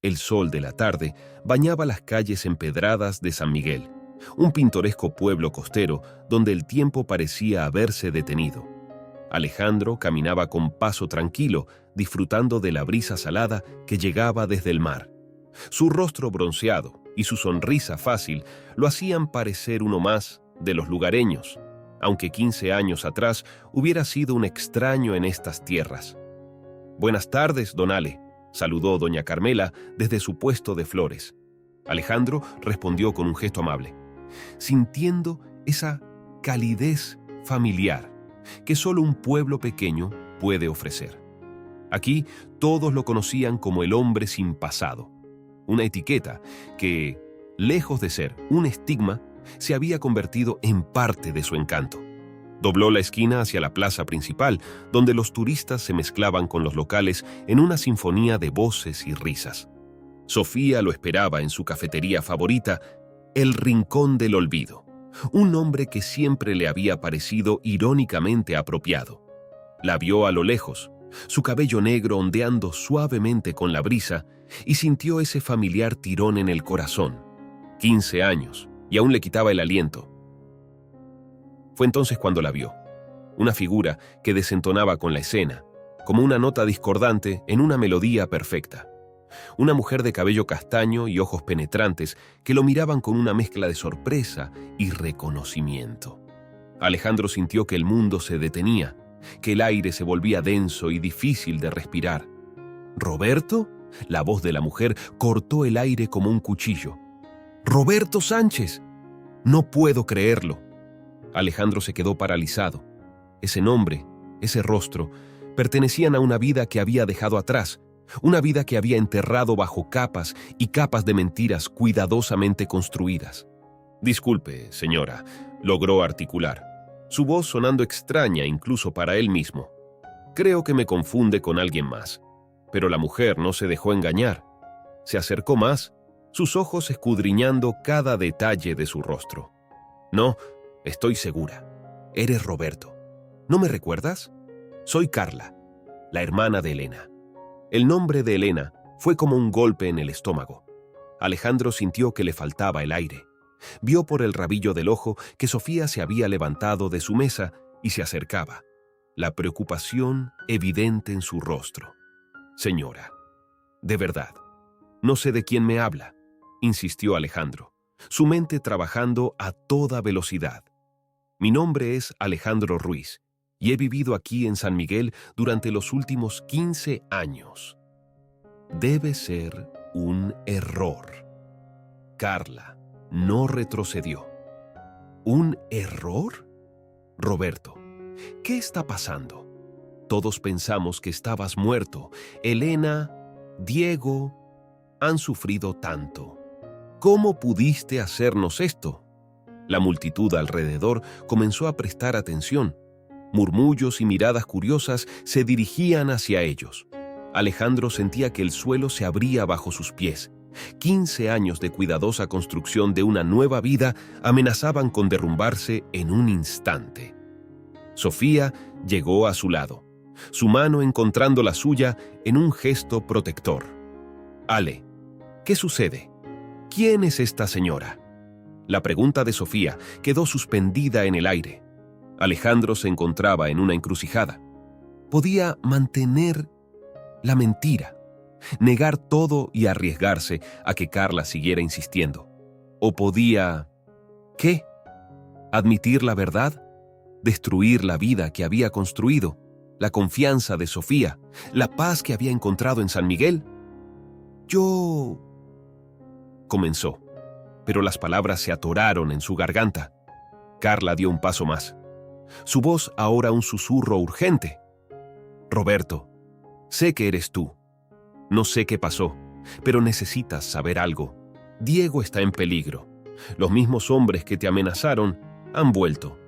El sol de la tarde bañaba las calles empedradas de San Miguel, un pintoresco pueblo costero donde el tiempo parecía haberse detenido. Alejandro caminaba con paso tranquilo, disfrutando de la brisa salada que llegaba desde el mar. Su rostro bronceado y su sonrisa fácil lo hacían parecer uno más de los lugareños, aunque 15 años atrás hubiera sido un extraño en estas tierras. «Buenas tardes, don Ale», saludó doña Carmela desde su puesto de flores. Alejandro respondió con un gesto amable, sintiendo esa calidez familiar que solo un pueblo pequeño puede ofrecer. Aquí todos lo conocían como el hombre sin pasado, una etiqueta que, lejos de ser un estigma, se había convertido en parte de su encanto. Dobló la esquina hacia la plaza principal, donde los turistas se mezclaban con los locales en una sinfonía de voces y risas. Sofía lo esperaba en su cafetería favorita, El Rincón del Olvido, un nombre que siempre le había parecido irónicamente apropiado. La vio a lo lejos, su cabello negro ondeando suavemente con la brisa, y sintió ese familiar tirón en el corazón. 15 años, y aún le quitaba el aliento. Fue entonces cuando la vio, una figura que desentonaba con la escena, como una nota discordante en una melodía perfecta. Una mujer de cabello castaño y ojos penetrantes que lo miraban con una mezcla de sorpresa y reconocimiento. Alejandro sintió que el mundo se detenía, que el aire se volvía denso y difícil de respirar. ¿Roberto? La voz de la mujer cortó el aire como un cuchillo. ¡Roberto Sánchez! No puedo creerlo. Alejandro se quedó paralizado. Ese nombre, ese rostro, pertenecían a una vida que había dejado atrás, una vida que había enterrado bajo capas y capas de mentiras cuidadosamente construidas. «Disculpe, señora», logró articular, su voz sonando extraña incluso para él mismo. «Creo que me confunde con alguien más». Pero la mujer no se dejó engañar. Se acercó más, sus ojos escudriñando cada detalle de su rostro. «No, estoy segura. Eres Roberto. ¿No me recuerdas? Soy Carla, la hermana de Elena». El nombre de Elena fue como un golpe en el estómago. Alejandro sintió que le faltaba el aire. Vio por el rabillo del ojo que Sofía se había levantado de su mesa y se acercaba, la preocupación evidente en su rostro. «Señora, de verdad, no sé de quién me habla», insistió Alejandro, su mente trabajando a toda velocidad. «Mi nombre es Alejandro Ruiz y he vivido aquí en San Miguel durante los últimos 15 años. Debe ser un error». Carla no retrocedió. «¿Un error? Roberto, ¿qué está pasando? Todos pensamos que estabas muerto. Elena, Diego, han sufrido tanto. ¿Cómo pudiste hacernos esto?». La multitud alrededor comenzó a prestar atención. Murmullos y miradas curiosas se dirigían hacia ellos. Alejandro sentía que el suelo se abría bajo sus pies. 15 años de cuidadosa construcción de una nueva vida amenazaban con derrumbarse en un instante. Sofía llegó a su lado, su mano encontrando la suya en un gesto protector. «Ale, ¿qué sucede? ¿Quién es esta señora?». La pregunta de Sofía quedó suspendida en el aire. Alejandro se encontraba en una encrucijada. Podía mantener la mentira, negar todo y arriesgarse a que Carla siguiera insistiendo. O podía... ¿qué? ¿Admitir la verdad? ¿Destruir la vida que había construido? ¿La confianza de Sofía? ¿La paz que había encontrado en San Miguel? «Yo...» comenzó, pero las palabras se atoraron en su garganta. Carla dio un paso más. Su voz ahora un susurro urgente. «Roberto, sé que eres tú. No sé qué pasó, pero necesitas saber algo. Diego está en peligro. Los mismos hombres que te amenazaron han vuelto».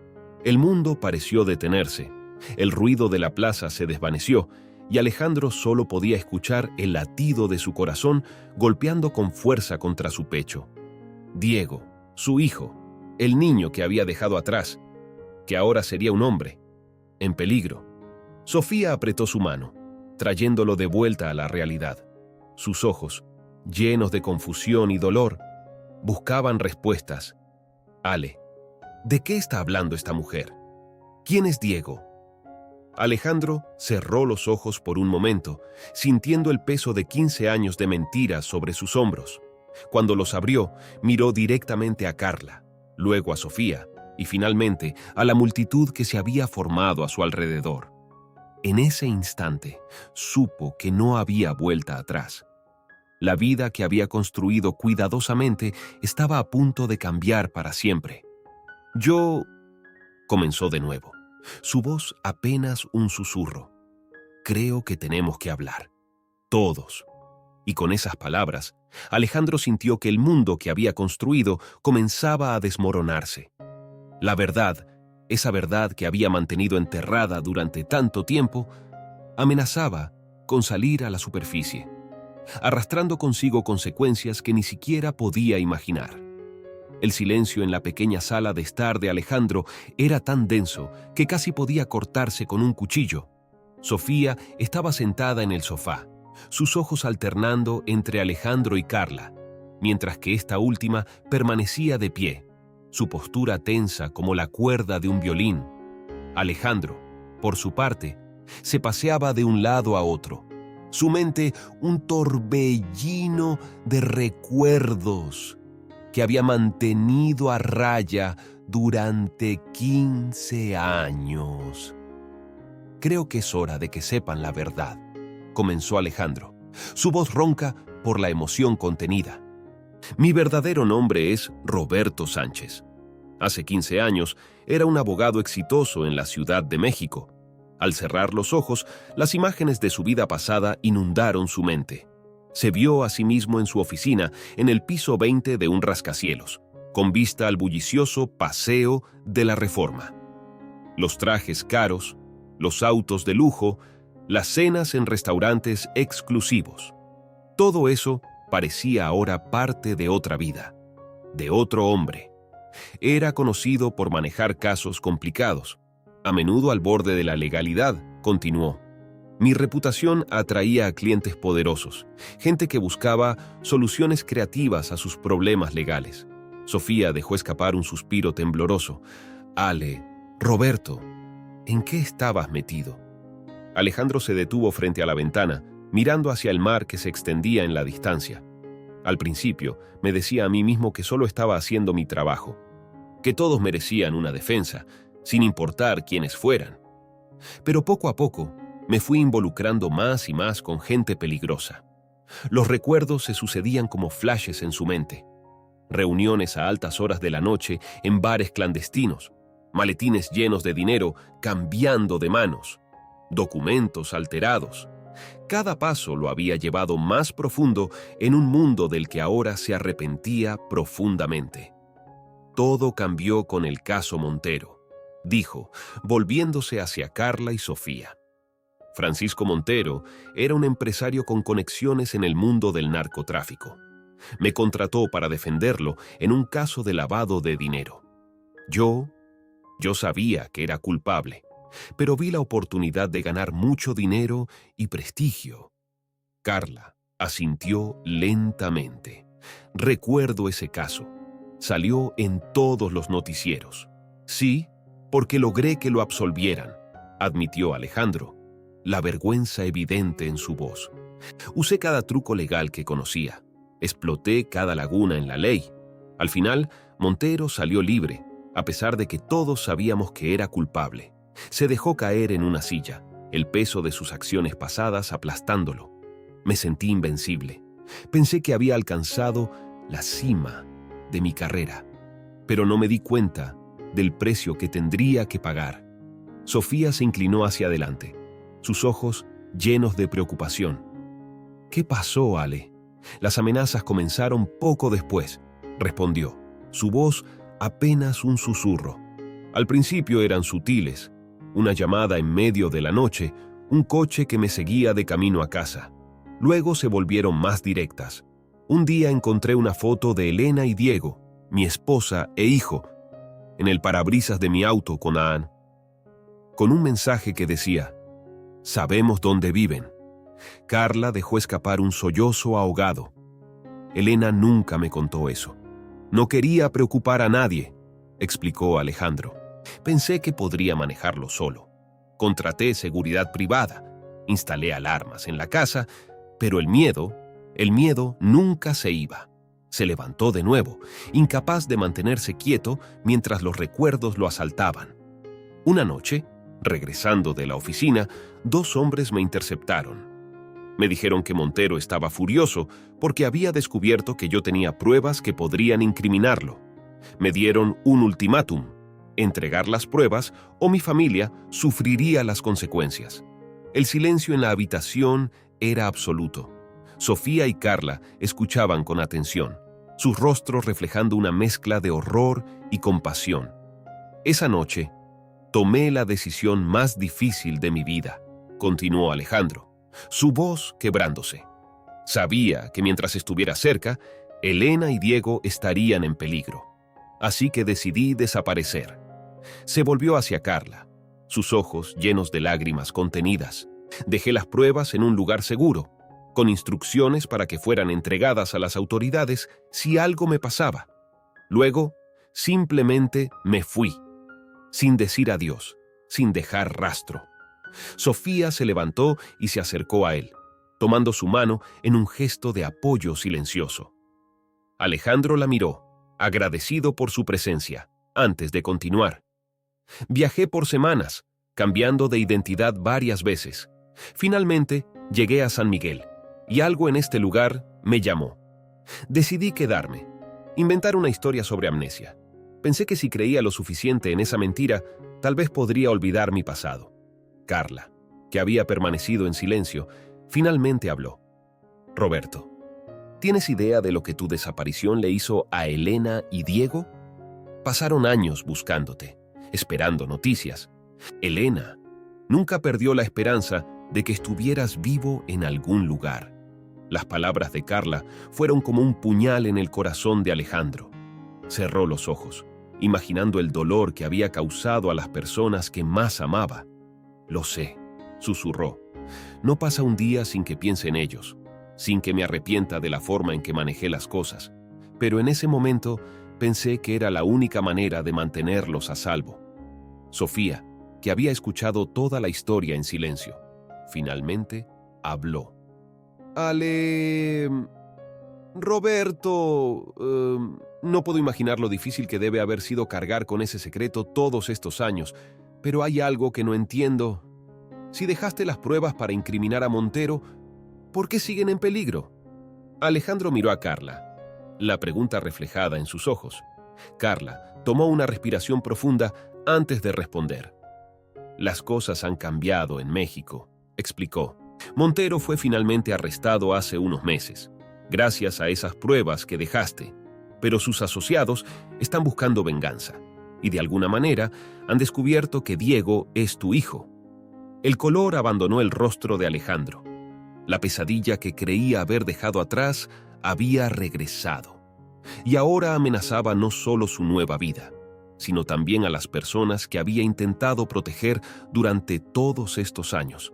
El mundo pareció detenerse. El ruido de la plaza se desvaneció y Alejandro solo podía escuchar el latido de su corazón golpeando con fuerza contra su pecho. Diego, su hijo, el niño que había dejado atrás, que ahora sería un hombre, en peligro. Sofía apretó su mano, trayéndolo de vuelta a la realidad. Sus ojos, llenos de confusión y dolor, buscaban respuestas. Ale, ¿de qué está hablando esta mujer? ¿Quién es Diego? Alejandro cerró los ojos por un momento, sintiendo el peso de 15 años de mentiras sobre sus hombros. Cuando los abrió, miró directamente a Carla, luego a Sofía y finalmente a la multitud que se había formado a su alrededor. En ese instante, supo que no había vuelta atrás. La vida que había construido cuidadosamente estaba a punto de cambiar para siempre. Yo... comenzó de nuevo, su voz apenas un susurro. Creo que tenemos que hablar. Todos. Y con esas palabras, Alejandro sintió que el mundo que había construido comenzaba a desmoronarse. La verdad, esa verdad que había mantenido enterrada durante tanto tiempo, amenazaba con salir a la superficie, arrastrando consigo consecuencias que ni siquiera podía imaginar. El silencio en la pequeña sala de estar de Alejandro era tan denso que casi podía cortarse con un cuchillo. Sofía estaba sentada en el sofá, sus ojos alternando entre Alejandro y Carla, mientras que esta última permanecía de pie, su postura tensa como la cuerda de un violín. Alejandro, por su parte, se paseaba de un lado a otro, su mente un torbellino de recuerdos que había mantenido a raya durante 15 años. Creo que es hora de que sepan la verdad, comenzó Alejandro, su voz ronca por la emoción contenida. Mi verdadero nombre es Roberto Sánchez. Hace 15 años era un abogado exitoso en la Ciudad de México. Al cerrar los ojos, las imágenes de su vida pasada inundaron su mente. Se vio a sí mismo en su oficina, en el piso 20 de un rascacielos, con vista al bullicioso Paseo de la Reforma. Los trajes caros, los autos de lujo, las cenas en restaurantes exclusivos. Todo eso parecía ahora parte de otra vida, de otro hombre. Era conocido por manejar casos complicados, a menudo al borde de la legalidad, continuó. Mi reputación atraía a clientes poderosos, gente que buscaba soluciones creativas a sus problemas legales. Sofía dejó escapar un suspiro tembloroso. Ale, Roberto, ¿en qué estabas metido? Alejandro se detuvo frente a la ventana, mirando hacia el mar que se extendía en la distancia. Al principio, me decía a mí mismo que solo estaba haciendo mi trabajo, que todos merecían una defensa, sin importar quiénes fueran. Pero poco a poco, me fui involucrando más y más con gente peligrosa. Los recuerdos se sucedían como flashes en su mente. Reuniones a altas horas de la noche en bares clandestinos, maletines llenos de dinero cambiando de manos, documentos alterados. Cada paso lo había llevado más profundo en un mundo del que ahora se arrepentía profundamente. Todo cambió con el caso Montero, dijo, volviéndose hacia Carla y Sofía. Francisco Montero era un empresario con conexiones en el mundo del narcotráfico. Me contrató para defenderlo en un caso de lavado de dinero. Yo sabía que era culpable, pero vi la oportunidad de ganar mucho dinero y prestigio. Carla asintió lentamente. Recuerdo ese caso. Salió en todos los noticieros. Sí, porque logré que lo absolvieran, admitió Alejandro, la vergüenza evidente en su voz. Usé cada truco legal que conocía. Exploté cada laguna en la ley. Al final, Montero salió libre, a pesar de que todos sabíamos que era culpable. Se dejó caer en una silla, el peso de sus acciones pasadas aplastándolo. Me sentí invencible. Pensé que había alcanzado la cima de mi carrera, pero no me di cuenta del precio que tendría que pagar. Sofía se inclinó hacia adelante, sus ojos llenos de preocupación. ¿Qué pasó, Ale? Las amenazas comenzaron poco después, respondió, su voz apenas un susurro. Al principio eran sutiles, una llamada en medio de la noche, un coche que me seguía de camino a casa. Luego se volvieron más directas. Un día encontré una foto de Elena y Diego, mi esposa e hijo, en el parabrisas de mi auto con Ann, con un mensaje que decía, «Sabemos dónde viven». Carla dejó escapar un sollozo ahogado. Elena nunca me contó eso. No quería preocupar a nadie, explicó Alejandro. Pensé que podría manejarlo solo. Contraté seguridad privada, instalé alarmas en la casa, pero el miedo nunca se iba. Se levantó de nuevo, incapaz de mantenerse quieto mientras los recuerdos lo asaltaban. Una noche, regresando de la oficina, 2 hombres me interceptaron. Me dijeron que Montero estaba furioso porque había descubierto que yo tenía pruebas que podrían incriminarlo. Me dieron un ultimátum: entregar las pruebas o mi familia sufriría las consecuencias. El silencio en la habitación era absoluto. Sofía y Carla escuchaban con atención, sus rostros reflejando una mezcla de horror y compasión. Esa noche, tomé la decisión más difícil de mi vida, continuó Alejandro, su voz quebrándose. Sabía que mientras estuviera cerca, Elena y Diego estarían en peligro. Así que decidí desaparecer. Se volvió hacia Carla, sus ojos llenos de lágrimas contenidas. Dejé las pruebas en un lugar seguro, con instrucciones para que fueran entregadas a las autoridades si algo me pasaba. Luego, simplemente me fui, sin decir adiós, sin dejar rastro. Sofía se levantó y se acercó a él, tomando su mano en un gesto de apoyo silencioso. Alejandro la miró, agradecido por su presencia, antes de continuar. Viajé por semanas, cambiando de identidad varias veces. Finalmente, llegué a San Miguel, y algo en este lugar me llamó. Decidí quedarme, inventar una historia sobre amnesia. Pensé que si creía lo suficiente en esa mentira, tal vez podría olvidar mi pasado. Carla, que había permanecido en silencio, finalmente habló. Roberto, ¿tienes idea de lo que tu desaparición le hizo a Elena y Diego? Pasaron años buscándote, esperando noticias. Elena nunca perdió la esperanza de que estuvieras vivo en algún lugar. Las palabras de Carla fueron como un puñal en el corazón de Alejandro. Cerró los ojos, imaginando el dolor que había causado a las personas que más amaba. Lo sé, susurró. No pasa un día sin que piense en ellos, sin que me arrepienta de la forma en que manejé las cosas. Pero en ese momento pensé que era la única manera de mantenerlos a salvo. Sofía, que había escuchado toda la historia en silencio, finalmente habló. Roberto, no puedo imaginar lo difícil que debe haber sido cargar con ese secreto todos estos años, pero hay algo que no entiendo. Si dejaste las pruebas para incriminar a Montero, ¿por qué siguen en peligro? Alejandro miró a Carla, la pregunta reflejada en sus ojos. Carla tomó una respiración profunda antes de responder. Las cosas han cambiado en México, explicó. Montero fue finalmente arrestado hace unos meses, gracias a esas pruebas que dejaste, pero sus asociados están buscando venganza, y de alguna manera han descubierto que Diego es tu hijo. El color abandonó el rostro de Alejandro. La pesadilla que creía haber dejado atrás había regresado, y ahora amenazaba no solo su nueva vida, sino también a las personas que había intentado proteger durante todos estos años.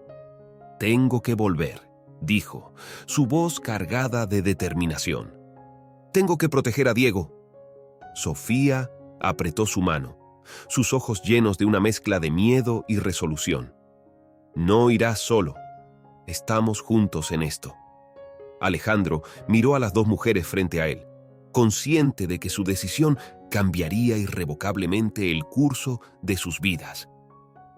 Tengo que volver, dijo, su voz cargada de determinación. Tengo que proteger a Diego. Sofía apretó su mano, sus ojos llenos de una mezcla de miedo y resolución. No irás solo. Estamos juntos en esto. Alejandro miró a las 2 mujeres frente a él, consciente de que su decisión cambiaría irrevocablemente el curso de sus vidas.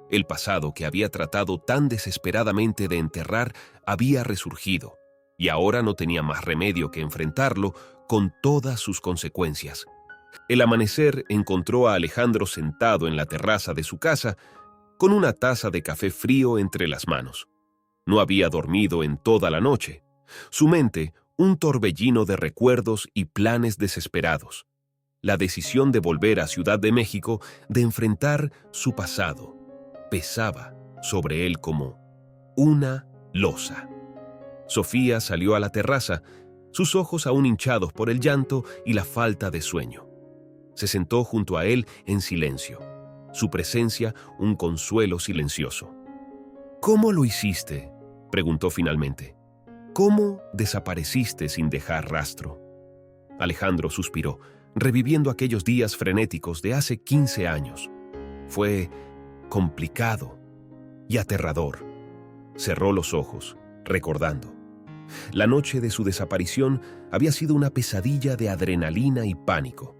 El pasado que había tratado tan desesperadamente de enterrar había resurgido, y ahora no tenía más remedio que enfrentarlo con todas sus consecuencias. El amanecer encontró a Alejandro sentado en la terraza de su casa, con una taza de café frío entre las manos. No había dormido en toda la noche. Su mente, un torbellino de recuerdos y planes desesperados. La decisión de volver a Ciudad de México, de enfrentar su pasado, pesaba sobre él como una losa. Sofía salió a la terraza, sus ojos aún hinchados por el llanto y la falta de sueño. Se sentó junto a él en silencio, su presencia un consuelo silencioso. ¿Cómo lo hiciste?, preguntó finalmente. ¿Cómo desapareciste sin dejar rastro? Alejandro suspiró, reviviendo aquellos días frenéticos de hace 15 años. Fue complicado y aterrador. Cerró los ojos, recordando. La noche de su desaparición había sido una pesadilla de adrenalina y pánico.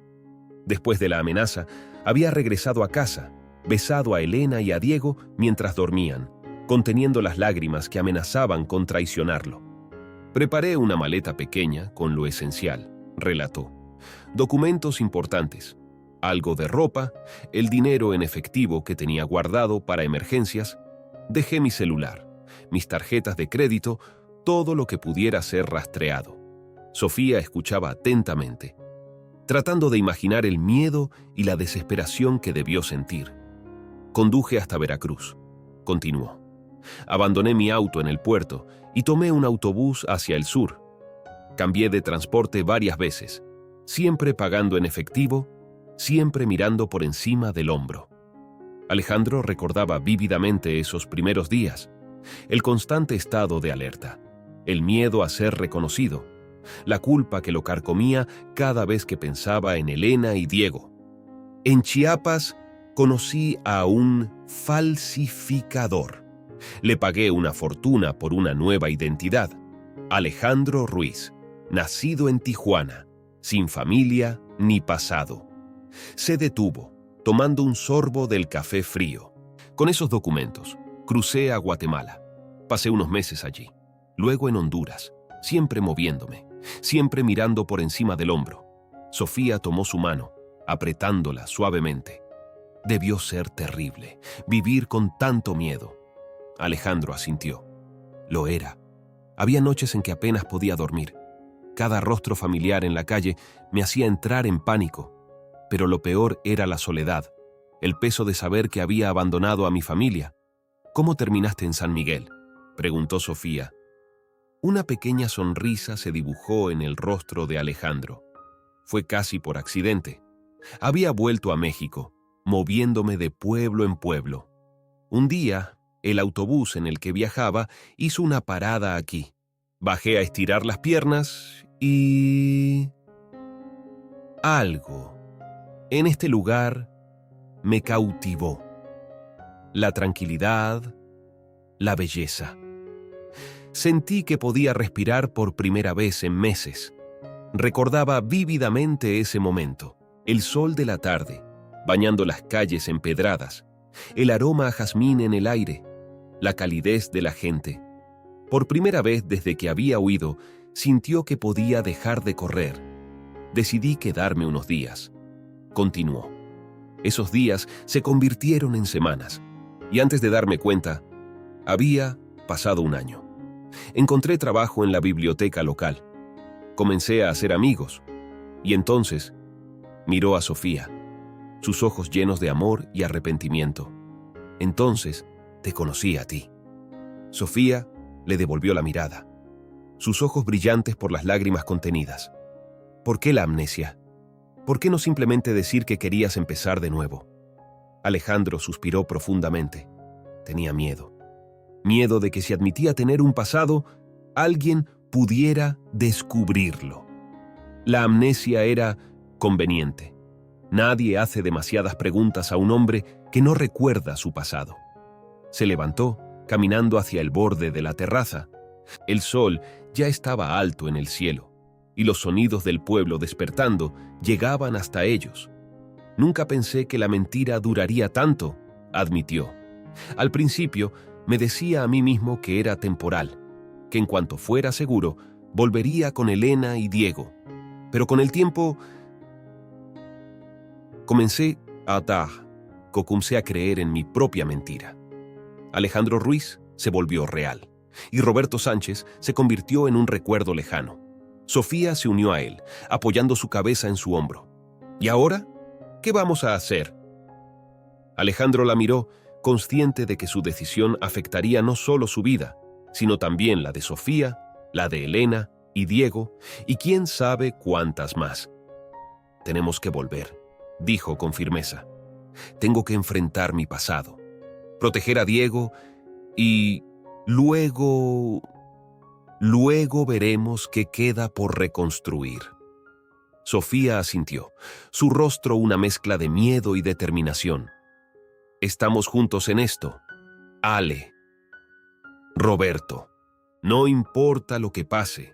Después de la amenaza, había regresado a casa, besado a Elena y a Diego mientras dormían, conteniendo las lágrimas que amenazaban con traicionarlo. Preparé una maleta pequeña con lo esencial, relató. Documentos importantes, algo de ropa, el dinero en efectivo que tenía guardado para emergencias. Dejé mi celular, mis tarjetas de crédito, todo lo que pudiera ser rastreado. Sofía escuchaba atentamente, tratando de imaginar el miedo y la desesperación que debió sentir. Conduje hasta Veracruz, continuó. Abandoné mi auto en el puerto y tomé un autobús hacia el sur. Cambié de transporte varias veces, siempre pagando en efectivo, siempre mirando por encima del hombro. Alejandro recordaba vívidamente esos primeros días, el constante estado de alerta, el miedo a ser reconocido, la culpa que lo carcomía cada vez que pensaba en Elena y Diego. En Chiapas conocí a un falsificador. Le pagué una fortuna por una nueva identidad. Alejandro Ruiz, nacido en Tijuana, sin familia ni pasado. Se detuvo, tomando un sorbo del café frío. Con esos documentos, crucé a Guatemala. Pasé unos meses allí. Luego en Honduras, siempre moviéndome, siempre mirando por encima del hombro. Sofía tomó su mano, apretándola suavemente. Debió ser terrible, vivir con tanto miedo. Alejandro asintió. Lo era. Había noches en que apenas podía dormir. Cada rostro familiar en la calle me hacía entrar en pánico. Pero lo peor era la soledad, el peso de saber que había abandonado a mi familia. ¿Cómo terminaste en San Miguel?, preguntó Sofía. Una pequeña sonrisa se dibujó en el rostro de Alejandro. Fue casi por accidente. Había vuelto a México, moviéndome de pueblo en pueblo. Un día, el autobús en el que viajaba hizo una parada aquí. Bajé a estirar las piernas y... algo en este lugar me cautivó. La tranquilidad, la belleza. Sentí que podía respirar por primera vez en meses. Recordaba vívidamente ese momento, el sol de la tarde, bañando las calles empedradas, el aroma a jazmín en el aire, la calidez de la gente. Por primera vez desde que había huido, sintió que podía dejar de correr. Decidí quedarme unos días. Continuó. Esos días se convirtieron en semanas, y antes de darme cuenta, había pasado un año. Encontré trabajo en la biblioteca local. Comencé a hacer amigos, y entonces miró a Sofía, sus ojos llenos de amor y arrepentimiento. Entonces te conocí a ti. Sofía le devolvió la mirada, sus ojos brillantes por las lágrimas contenidas. ¿Por qué la amnesia? ¿Por qué no simplemente decir que querías empezar de nuevo? Alejandro suspiró profundamente. Tenía miedo. Miedo de que si admitía tener un pasado, alguien pudiera descubrirlo. La amnesia era conveniente. Nadie hace demasiadas preguntas a un hombre que no recuerda su pasado. Se levantó, caminando hacia el borde de la terraza. El sol ya estaba alto en el cielo, y los sonidos del pueblo despertando llegaban hasta ellos. Nunca pensé que la mentira duraría tanto, admitió. Al principio, me decía a mí mismo que era temporal, que en cuanto fuera seguro, volvería con Elena y Diego. Pero con el tiempo, comencé a creer en mi propia mentira. Alejandro Ruiz se volvió real, y Roberto Sánchez se convirtió en un recuerdo lejano. Sofía se unió a él, apoyando su cabeza en su hombro. ¿Y ahora? ¿Qué vamos a hacer? Alejandro la miró, consciente de que su decisión afectaría no solo su vida, sino también la de Sofía, la de Elena y Diego, y quién sabe cuántas más. Tenemos que volver, dijo con firmeza. Tengo que enfrentar mi pasado, proteger a Diego y luego veremos qué queda por reconstruir. Sofía asintió, su rostro una mezcla de miedo y determinación. «Estamos juntos en esto. Ale. Roberto. No importa lo que pase».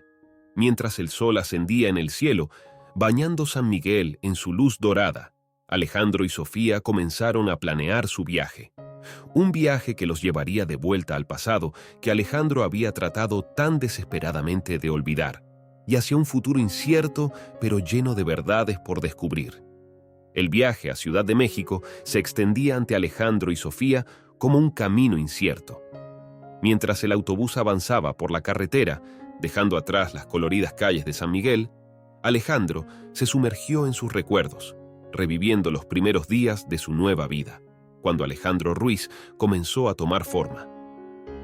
Mientras el sol ascendía en el cielo, bañando San Miguel en su luz dorada, Alejandro y Sofía comenzaron a planear su viaje. Un viaje que los llevaría de vuelta al pasado que Alejandro había tratado tan desesperadamente de olvidar, y hacia un futuro incierto pero lleno de verdades por descubrir. El viaje a Ciudad de México se extendía ante Alejandro y Sofía como un camino incierto. Mientras el autobús avanzaba por la carretera, dejando atrás las coloridas calles de San Miguel, Alejandro se sumergió en sus recuerdos, reviviendo los primeros días de su nueva vida, cuando Alejandro Ruiz comenzó a tomar forma.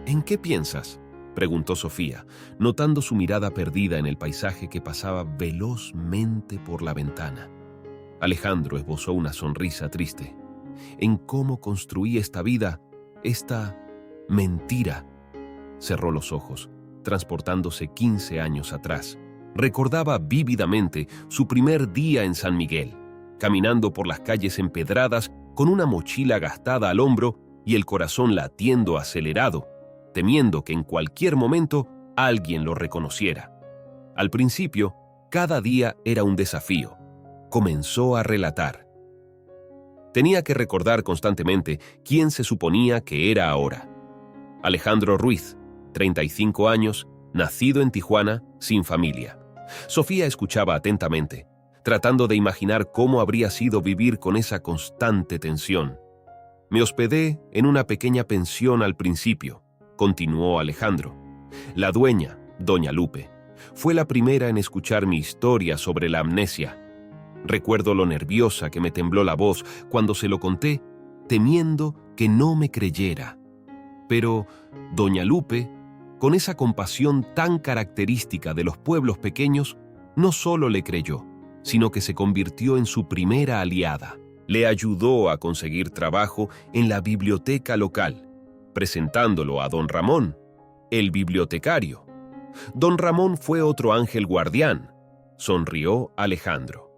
«¿En qué piensas?», preguntó Sofía, notando su mirada perdida en el paisaje que pasaba velozmente por la ventana. Alejandro esbozó una sonrisa triste. «En cómo construí esta vida, esta mentira». Cerró los ojos, transportándose 15 años atrás. Recordaba vívidamente su primer día en San Miguel, caminando por las calles empedradas con una mochila gastada al hombro y el corazón latiendo acelerado, temiendo que en cualquier momento alguien lo reconociera. Al principio, cada día era un desafío. Comenzó a relatar. Tenía que recordar constantemente quién se suponía que era ahora. Alejandro Ruiz, 35 años, nacido en Tijuana, sin familia. Sofía escuchaba atentamente, tratando de imaginar cómo habría sido vivir con esa constante tensión. «Me hospedé en una pequeña pensión al principio», continuó Alejandro. «La dueña, doña Lupe, fue la primera en escuchar mi historia sobre la amnesia. Recuerdo lo nerviosa que me tembló la voz cuando se lo conté, temiendo que no me creyera. Pero doña Lupe, con esa compasión tan característica de los pueblos pequeños, no solo le creyó, sino que se convirtió en su primera aliada. Le ayudó a conseguir trabajo en la biblioteca local, presentándolo a don Ramón, el bibliotecario. Don Ramón fue otro ángel guardián», sonrió Alejandro.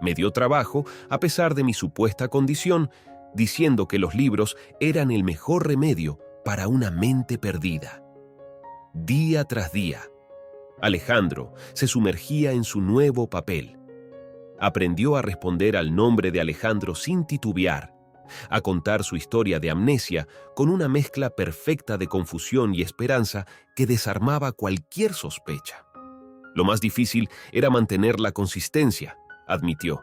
«Me dio trabajo a pesar de mi supuesta condición, diciendo que los libros eran el mejor remedio para una mente perdida». Día tras día, Alejandro se sumergía en su nuevo papel. Aprendió a responder al nombre de Alejandro sin titubear, a contar su historia de amnesia con una mezcla perfecta de confusión y esperanza que desarmaba cualquier sospecha. Lo más difícil era mantener la consistencia, admitió.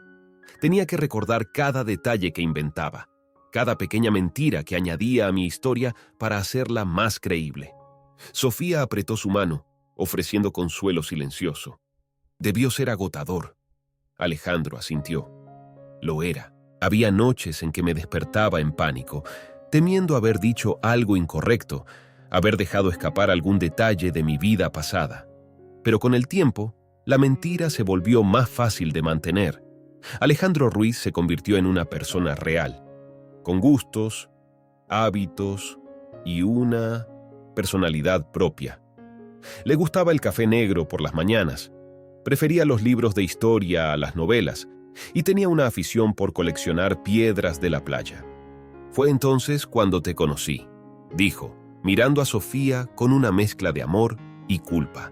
Tenía que recordar cada detalle que inventaba, cada pequeña mentira que añadía a mi historia para hacerla más creíble. Sofía apretó su mano, ofreciendo consuelo silencioso. «Debió ser agotador». Alejandro asintió. Lo era. Había noches en que me despertaba en pánico, temiendo haber dicho algo incorrecto, haber dejado escapar algún detalle de mi vida pasada. Pero con el tiempo, la mentira se volvió más fácil de mantener. Alejandro Ruiz se convirtió en una persona real, con gustos, hábitos y una personalidad propia. Le gustaba el café negro por las mañanas, prefería los libros de historia a las novelas y tenía una afición por coleccionar piedras de la playa. «Fue entonces cuando te conocí», dijo, mirando a Sofía con una mezcla de amor y culpa.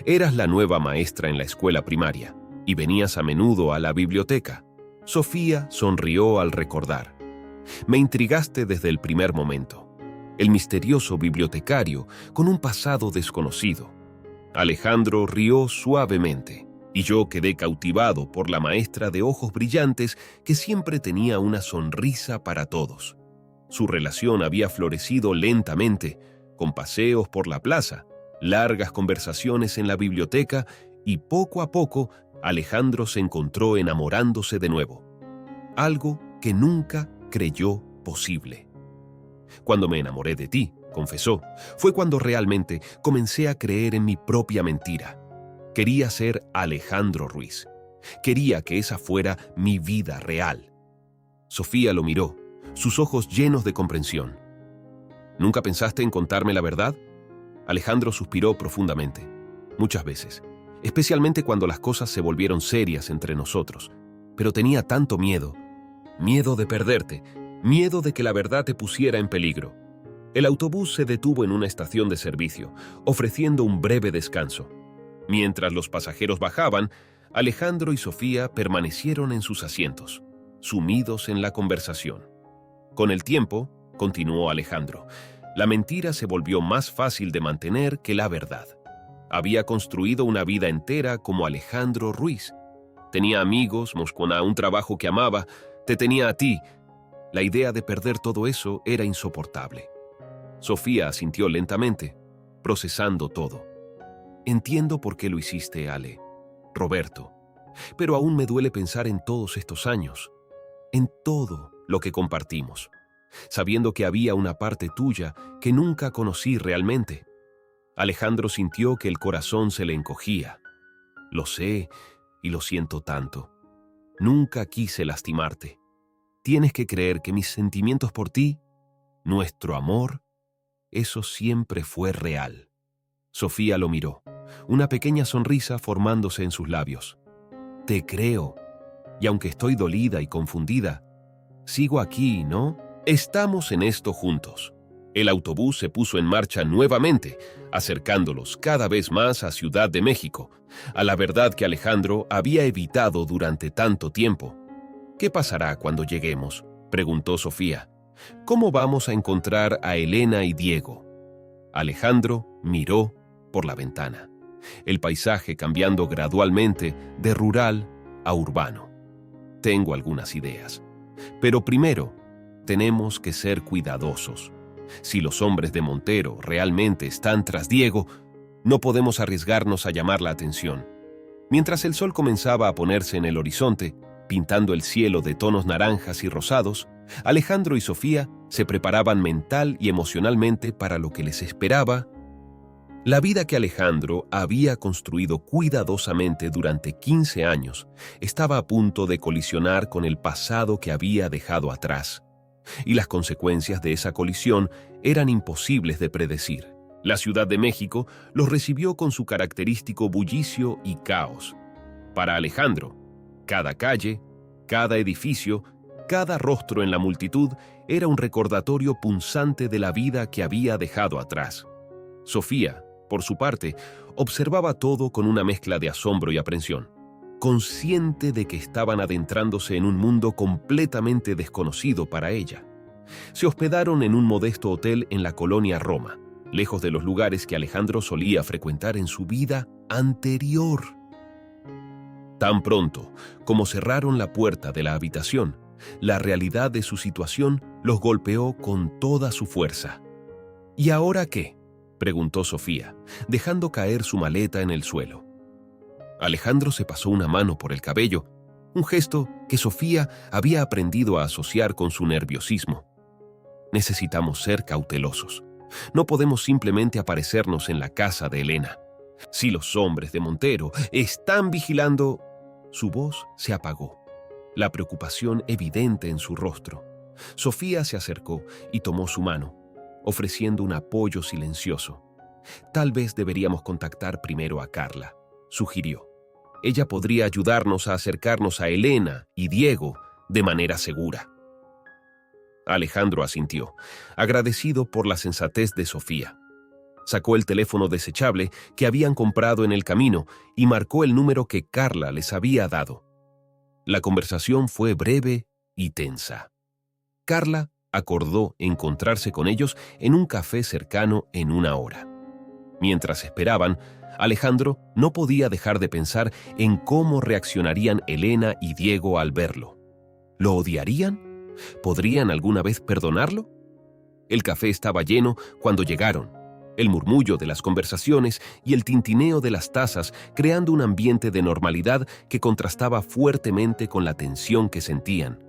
«Eras la nueva maestra en la escuela primaria y venías a menudo a la biblioteca». Sofía sonrió al recordar. «Me intrigaste desde el primer momento. El misterioso bibliotecario con un pasado desconocido». Alejandro rió suavemente, y yo quedé cautivado por la maestra de ojos brillantes que siempre tenía una sonrisa para todos. Su relación había florecido lentamente, con paseos por la plaza, largas conversaciones en la biblioteca, y poco a poco Alejandro se encontró enamorándose de nuevo. Algo que nunca creyó posible. «Cuando me enamoré de ti», confesó, «fue cuando realmente comencé a creer en mi propia mentira. Quería ser Alejandro Ruiz. Quería que esa fuera mi vida real». Sofía lo miró, sus ojos llenos de comprensión. «¿Nunca pensaste en contarme la verdad?». Alejandro suspiró profundamente. «Muchas veces. especialmente cuando las cosas se volvieron serias entre nosotros. Pero tenía tanto miedo. Miedo de perderte, miedo de que la verdad te pusiera en peligro. El autobús se detuvo en una estación de servicio, ofreciendo un breve descanso. Mientras los pasajeros bajaban, Alejandro y Sofía permanecieron en sus asientos, sumidos en la conversación. Con el tiempo, continuó Alejandro, la mentira se volvió más fácil de mantener que la verdad. Había construido una vida entera como Alejandro Ruiz. Tenía amigos, Moscona, un trabajo que amaba, te tenía a ti. La idea de perder todo eso era insoportable. Sofía asintió lentamente, procesando todo. Entiendo por qué lo hiciste, Ale. Roberto. Pero aún me duele pensar en todos estos años, en todo lo que compartimos, sabiendo que había una parte tuya que nunca conocí realmente. Alejandro sintió que el corazón se le encogía. Lo sé y lo siento tanto. Nunca quise lastimarte. Tienes que creer que mis sentimientos por ti, nuestro amor, eso siempre fue real. Sofía lo miró, una pequeña sonrisa formándose en sus labios. Te creo, y aunque estoy dolida y confundida, sigo aquí, ¿no? Estamos en esto juntos. El autobús se puso en marcha nuevamente, acercándolos cada vez más a Ciudad de México, a la verdad que Alejandro había evitado durante tanto tiempo. ¿Qué pasará cuando lleguemos?, preguntó Sofía. ¿Cómo vamos a encontrar a Elena y Diego? Alejandro miró por la ventana, el paisaje cambiando gradualmente de rural a urbano. Tengo algunas ideas, pero primero tenemos que ser cuidadosos. Si los hombres de Montero realmente están tras Diego, no podemos arriesgarnos a llamar la atención. Mientras el sol comenzaba a ponerse en el horizonte, pintando el cielo de tonos naranjas y rosados, Alejandro y Sofía se preparaban mental y emocionalmente para lo que les esperaba. La vida que Alejandro había construido cuidadosamente durante 15 años estaba a punto de colisionar con el pasado que había dejado atrás. Y las consecuencias de esa colisión eran imposibles de predecir. La Ciudad de México los recibió con su característico bullicio y caos. Para Alejandro, cada calle, cada edificio, cada rostro en la multitud era un recordatorio punzante de la vida que había dejado atrás. Sofía, por su parte, observaba todo con una mezcla de asombro y aprensión, consciente de que estaban adentrándose en un mundo completamente desconocido para ella. Se hospedaron en un modesto hotel en la colonia Roma, lejos de los lugares que Alejandro solía frecuentar en su vida anterior. Tan pronto como cerraron la puerta de la habitación, la realidad de su situación los golpeó con toda su fuerza. ¿Y ahora qué?, preguntó Sofía, dejando caer su maleta en el suelo. Alejandro se pasó una mano por el cabello, un gesto que Sofía había aprendido a asociar con su nerviosismo. Necesitamos ser cautelosos. No podemos simplemente aparecernos en la casa de Elena. Si los hombres de Montero están vigilando... Su voz se apagó, la preocupación evidente en su rostro. Sofía se acercó y tomó su mano, ofreciendo un apoyo silencioso. Tal vez deberíamos contactar primero a Carla, sugirió. Ella podría ayudarnos a acercarnos a Elena y Diego de manera segura. Alejandro asintió, agradecido por la sensatez de Sofía. Sacó el teléfono desechable que habían comprado en el camino y marcó el número que Carla les había dado. La conversación fue breve y tensa. Carla acordó encontrarse con ellos en un café cercano en 1 hora. Mientras esperaban, Alejandro no podía dejar de pensar en cómo reaccionarían Elena y Diego al verlo. ¿Lo odiarían? ¿Podrían alguna vez perdonarlo? El café estaba lleno cuando llegaron, el murmullo de las conversaciones y el tintineo de las tazas creando un ambiente de normalidad que contrastaba fuertemente con la tensión que sentían.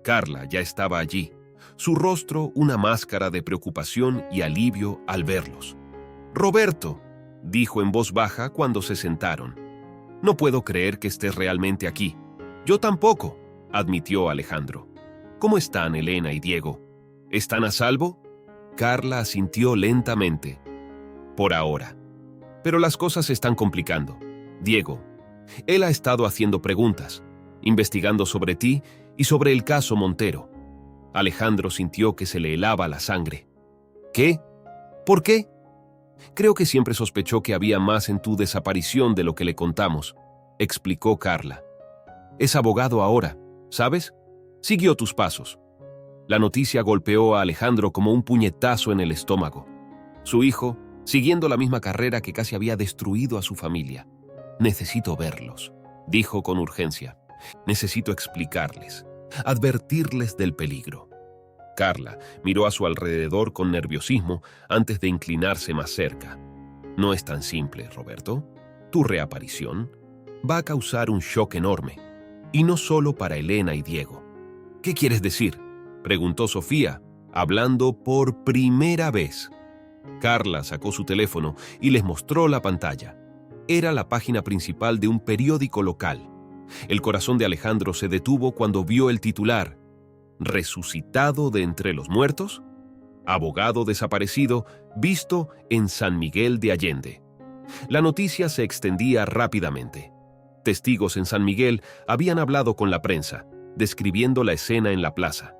Carla ya estaba allí, su rostro una máscara de preocupación y alivio al verlos. «Roberto», dijo en voz baja cuando se sentaron. «No puedo creer que estés realmente aquí». «Yo tampoco», admitió Alejandro. «¿Cómo están Elena y Diego? ¿Están a salvo?» Carla asintió lentamente. «Por ahora. Pero las cosas se están complicando. Diego. Él ha estado haciendo preguntas, investigando sobre ti y sobre el caso Montero. Alejandro sintió que se le helaba la sangre. ¿Qué? ¿Por qué? Creo que siempre sospechó que había más en tu desaparición de lo que le contamos, explicó Carla. Es abogado ahora, ¿sabes? Siguió tus pasos. La noticia golpeó a Alejandro como un puñetazo en el estómago. Su hijo, siguiendo la misma carrera que casi había destruido a su familia. Necesito verlos, dijo con urgencia. Necesito explicarles, advertirles del peligro. Carla miró a su alrededor con nerviosismo antes de inclinarse más cerca. No es tan simple, Roberto. Tu reaparición va a causar un shock enorme, y no solo para Elena y Diego. ¿Qué quieres decir?, preguntó Sofía, hablando por primera vez. Carla sacó su teléfono y les mostró la pantalla. Era la página principal de un periódico local. El corazón de Alejandro se detuvo cuando vio el titular: ¿resucitado de entre los muertos? Abogado desaparecido visto en San Miguel de Allende. La noticia se extendía rápidamente. Testigos en San Miguel habían hablado con la prensa, describiendo la escena en la plaza.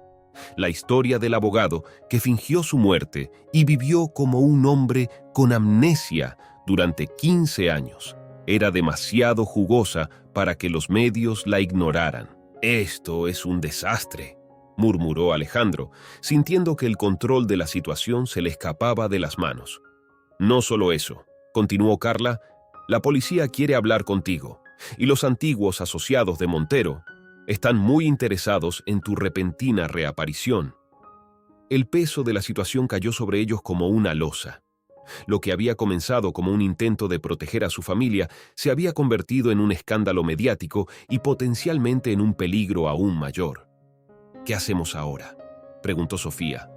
La historia del abogado que fingió su muerte y vivió como un hombre con amnesia durante 15 años era demasiado jugosa para que los medios la ignoraran. «Esto es un desastre», murmuró Alejandro, sintiendo que el control de la situación se le escapaba de las manos. «No solo eso», continuó Carla, «la policía quiere hablar contigo, y los antiguos asociados de Montero están muy interesados en tu repentina reaparición». El peso de la situación cayó sobre ellos como una losa. Lo que había comenzado como un intento de proteger a su familia se había convertido en un escándalo mediático y potencialmente en un peligro aún mayor. «¿Qué hacemos ahora?», preguntó Sofía,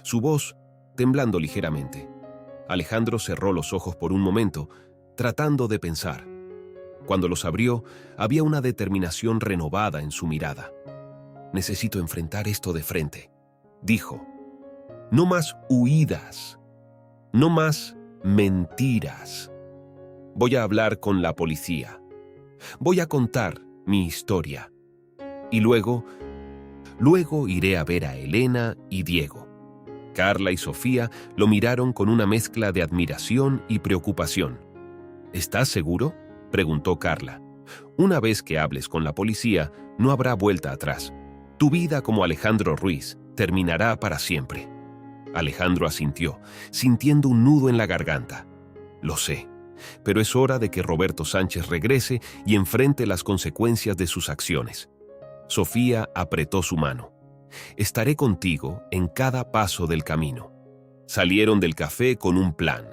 su voz temblando ligeramente. Alejandro cerró los ojos por un momento, tratando de pensar. Cuando los abrió, había una determinación renovada en su mirada. «Necesito enfrentar esto de frente», dijo. «No más huidas. No más mentiras. Voy a hablar con la policía. Voy a contar mi historia. Y luego iré a ver a Elena y Diego». Carla y Sofía lo miraron con una mezcla de admiración y preocupación. «¿Estás seguro?», preguntó Carla. «Una vez que hables con la policía, no habrá vuelta atrás. Tu vida como Alejandro Ruiz terminará para siempre». Alejandro asintió, sintiendo un nudo en la garganta. «Lo sé, pero es hora de que Roberto Sánchez regrese y enfrente las consecuencias de sus acciones». Sofía apretó su mano. «Estaré contigo en cada paso del camino». Salieron del café con un plan.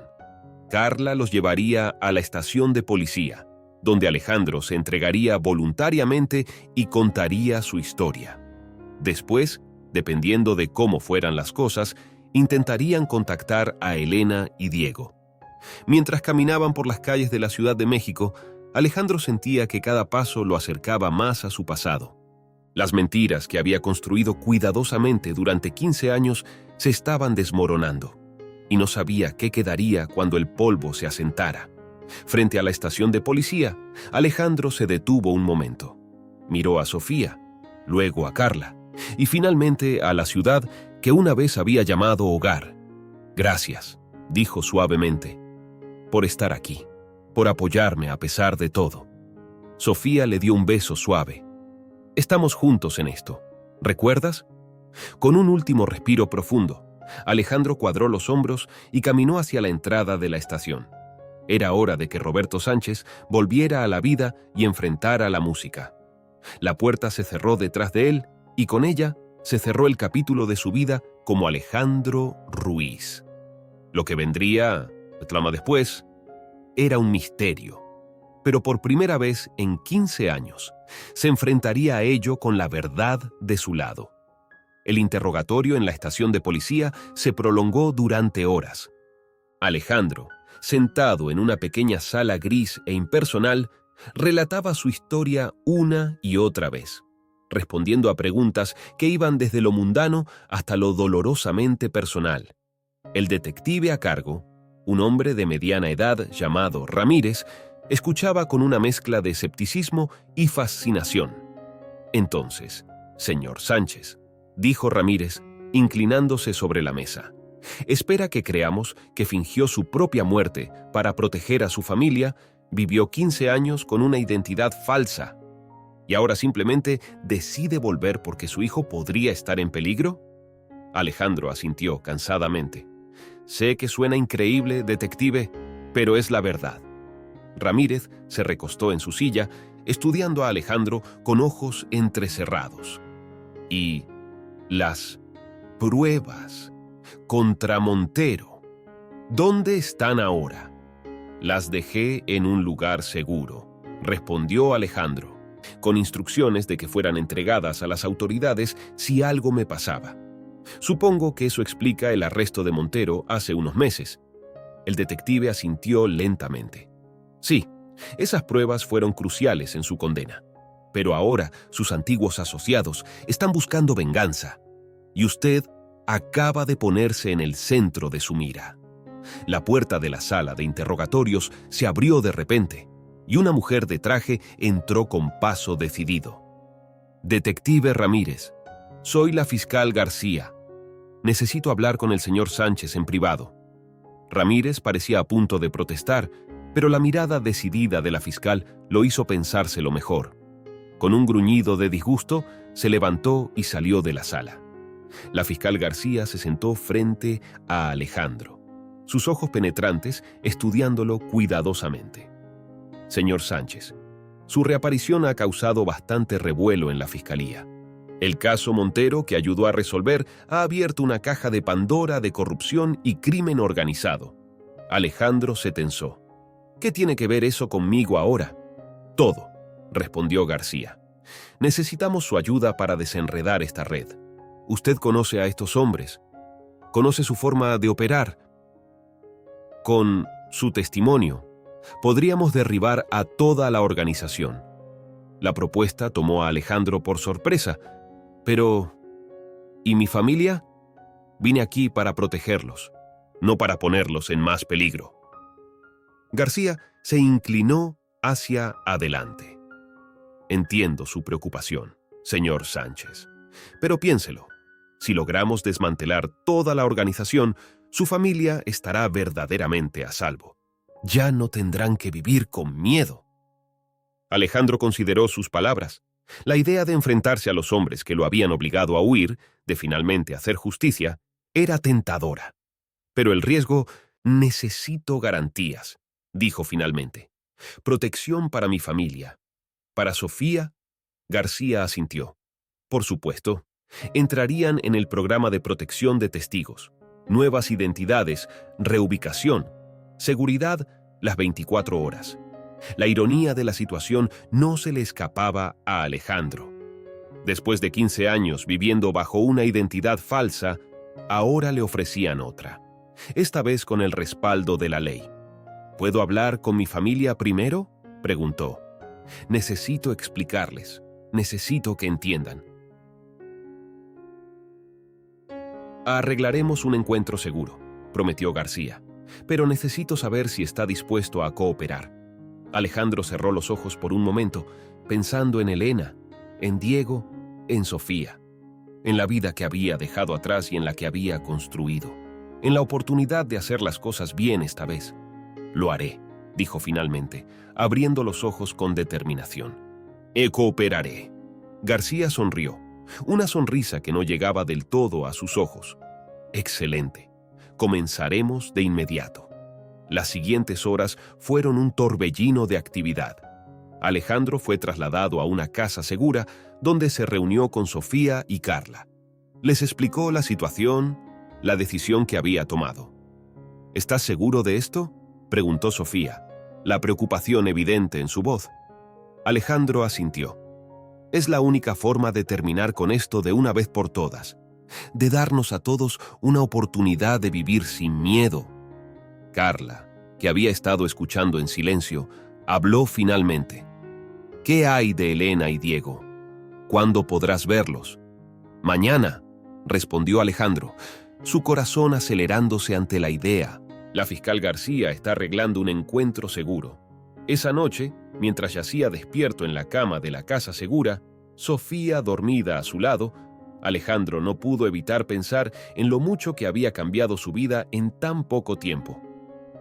Carla los llevaría a la estación de policía, donde Alejandro se entregaría voluntariamente y contaría su historia. Después, dependiendo de cómo fueran las cosas, intentarían contactar a Elena y Diego. Mientras caminaban por las calles de la Ciudad de México, Alejandro sentía que cada paso lo acercaba más a su pasado. Las mentiras que había construido cuidadosamente durante 15 años se estaban desmoronando, y no sabía qué quedaría cuando el polvo se asentara. Frente a la estación de policía, Alejandro se detuvo un momento. Miró a Sofía, luego a Carla, y finalmente a la ciudad que una vez había llamado hogar. «Gracias», dijo suavemente, «por estar aquí, por apoyarme a pesar de todo». Sofía le dio un beso suave. «Estamos juntos en esto, ¿recuerdas?». Con un último respiro profundo, Alejandro cuadró los hombros y caminó hacia la entrada de la estación. Era hora de que Roberto Sánchez volviera a la vida y enfrentara la música. La puerta se cerró detrás de él y con ella se cerró el capítulo de su vida como Alejandro Ruiz. Lo que vendría, reclama después, era un misterio. Pero por primera vez en 15 años, se enfrentaría a ello con la verdad de su lado. El interrogatorio en la estación de policía se prolongó durante horas. Alejandro, sentado en una pequeña sala gris e impersonal, relataba su historia una y otra vez, respondiendo a preguntas que iban desde lo mundano hasta lo dolorosamente personal. El detective a cargo, un hombre de mediana edad llamado Ramírez, Escuchaba con una mezcla de escepticismo y fascinación. Entonces, señor Sánchez, dijo Ramírez, inclinándose sobre la mesa, espera que creamos que fingió su propia muerte para proteger a su familia, vivió 15 años con una identidad falsa y ahora simplemente decide volver porque su hijo podría estar en peligro? Alejandro asintió cansadamente. Sé que suena increíble, detective, pero es la verdad. Ramírez se recostó en su silla, estudiando a Alejandro con ojos entrecerrados. Y las pruebas contra Montero, ¿dónde están ahora? Las dejé en un lugar seguro, respondió Alejandro, con instrucciones de que fueran entregadas a las autoridades si algo me pasaba. Supongo que eso explica el arresto de Montero hace unos meses. El detective asintió lentamente. Sí, esas pruebas fueron cruciales en su condena. Pero ahora sus antiguos asociados están buscando venganza. Y usted acaba de ponerse en el centro de su mira. La puerta de la sala de interrogatorios se abrió de repente y una mujer de traje entró con paso decidido. Detective Ramírez, soy la fiscal García. Necesito hablar con el señor Sánchez en privado. Ramírez parecía a punto de protestar, pero la mirada decidida de la fiscal lo hizo pensárselo mejor. Con un gruñido de disgusto, se levantó y salió de la sala. La fiscal García se sentó frente a Alejandro, sus ojos penetrantes estudiándolo cuidadosamente. Señor Sánchez, su reaparición ha causado bastante revuelo en la fiscalía. El caso Montero, que ayudó a resolver, ha abierto una caja de Pandora de corrupción y crimen organizado. Alejandro se tensó. ¿Qué tiene que ver eso conmigo ahora? Todo, respondió García. Necesitamos su ayuda para desenredar esta red. Usted conoce a estos hombres, conoce su forma de operar. Con su testimonio, podríamos derribar a toda la organización. La propuesta tomó a Alejandro por sorpresa, pero ¿y mi familia? Vine aquí para protegerlos, no para ponerlos en más peligro. García se inclinó hacia adelante. Entiendo su preocupación, señor Sánchez, pero piénselo. Si logramos desmantelar toda la organización, su familia estará verdaderamente a salvo. Ya no tendrán que vivir con miedo. Alejandro consideró sus palabras. La idea de enfrentarse a los hombres que lo habían obligado a huir, de finalmente hacer justicia, era tentadora. Pero el riesgo, necesito garantías, dijo finalmente. Protección para mi familia. Para Sofía, García asintió. Por supuesto, entrarían en el programa de protección de testigos, nuevas identidades, reubicación, seguridad las 24 horas. La ironía de la situación no se le escapaba a Alejandro. Después de 15 años viviendo bajo una identidad falsa, ahora le ofrecían otra, esta vez con el respaldo de la ley. ¿Puedo hablar con mi familia primero?, preguntó. Necesito explicarles, necesito que entiendan. Arreglaremos un encuentro seguro, prometió García, pero necesito saber si está dispuesto a cooperar. Alejandro cerró los ojos por un momento, pensando en Elena, en Diego, en Sofía, en la vida que había dejado atrás y en la que había construido, en la oportunidad de hacer las cosas bien esta vez. Lo haré, dijo finalmente, abriendo los ojos con determinación. Cooperaré. García sonrió, una sonrisa que no llegaba del todo a sus ojos. Excelente. Comenzaremos de inmediato. Las siguientes horas fueron un torbellino de actividad. Alejandro fue trasladado a una casa segura donde se reunió con Sofía y Carla. Les explicó la situación, la decisión que había tomado. ¿Estás seguro de esto?, preguntó Sofía, la preocupación evidente en su voz. Alejandro asintió. Es la única forma de terminar con esto de una vez por todas, de darnos a todos una oportunidad de vivir sin miedo. Carla, que había estado escuchando en silencio, habló finalmente. ¿Qué hay de Elena y Diego? ¿Cuándo podrás verlos? Mañana, respondió Alejandro, su corazón acelerándose ante la idea. La fiscal García está arreglando un encuentro seguro. Esa noche, mientras yacía despierto en la cama de la casa segura, Sofía dormida a su lado, Alejandro no pudo evitar pensar en lo mucho que había cambiado su vida en tan poco tiempo.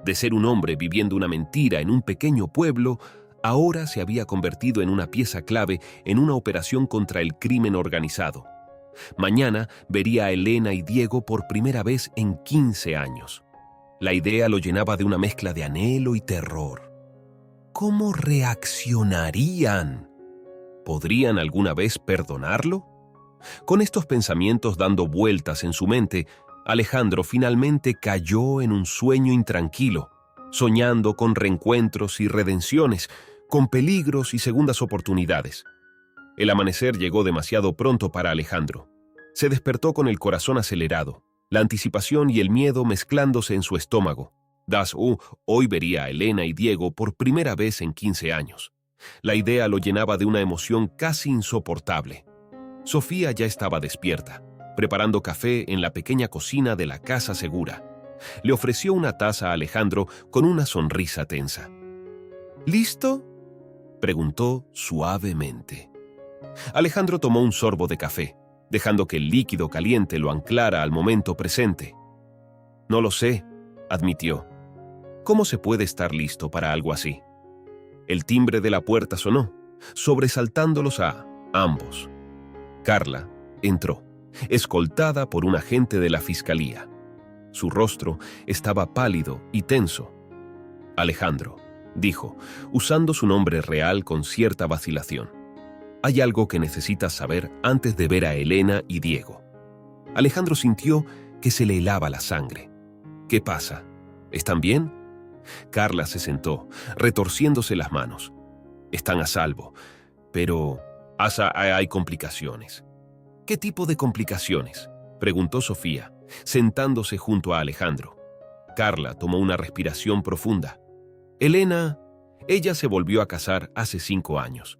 De ser un hombre viviendo una mentira en un pequeño pueblo, ahora se había convertido en una pieza clave en una operación contra el crimen organizado. Mañana vería a Elena y Diego por primera vez en 15 años. La idea lo llenaba de una mezcla de anhelo y terror. ¿Cómo reaccionarían? ¿Podrían alguna vez perdonarlo? Con estos pensamientos dando vueltas en su mente, Alejandro finalmente cayó en un sueño intranquilo, soñando con reencuentros y redenciones, con peligros y segundas oportunidades. El amanecer llegó demasiado pronto para Alejandro. Se despertó con el corazón acelerado, la anticipación y el miedo mezclándose en su estómago. Hoy vería a Elena y Diego por primera vez en 15 años. La idea lo llenaba de una emoción casi insoportable. Sofía ya estaba despierta, preparando café en la pequeña cocina de la casa segura. Le ofreció una taza a Alejandro con una sonrisa tensa. ¿Listo?, preguntó suavemente. Alejandro tomó un sorbo de café, dejando que el líquido caliente lo anclara al momento presente. No lo sé, admitió. ¿Cómo se puede estar listo para algo así? El timbre de la puerta sonó, sobresaltándolos a ambos. Carla entró, escoltada por un agente de la fiscalía. Su rostro estaba pálido y tenso. Alejandro, dijo, usando su nombre real con cierta vacilación. Hay algo que necesitas saber antes de ver a Elena y Diego. Alejandro sintió que se le helaba la sangre. ¿Qué pasa? ¿Están bien? Carla se sentó, retorciéndose las manos. Están a salvo, pero hay complicaciones. ¿Qué tipo de complicaciones?, preguntó Sofía, sentándose junto a Alejandro. Carla tomó una respiración profunda. Ella se volvió a casar hace 5 años.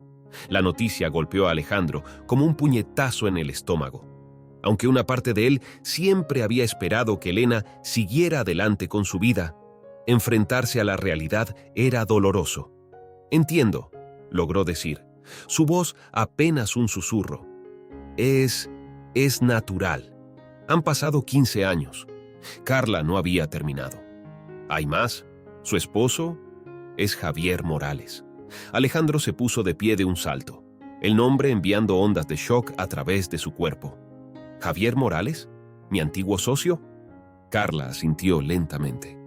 La noticia golpeó a Alejandro como un puñetazo en el estómago. Aunque una parte de él siempre había esperado que Elena siguiera adelante con su vida, enfrentarse a la realidad era doloroso. Entiendo, logró decir, su voz apenas un susurro. Es natural. Han pasado 15 años. Carla no había terminado. ¿Hay más? Su esposo es Javier Morales. Alejandro se puso de pie de un salto, el nombre enviando ondas de shock a través de su cuerpo. ¿Javier Morales? ¿Mi antiguo socio? Carla asintió lentamente.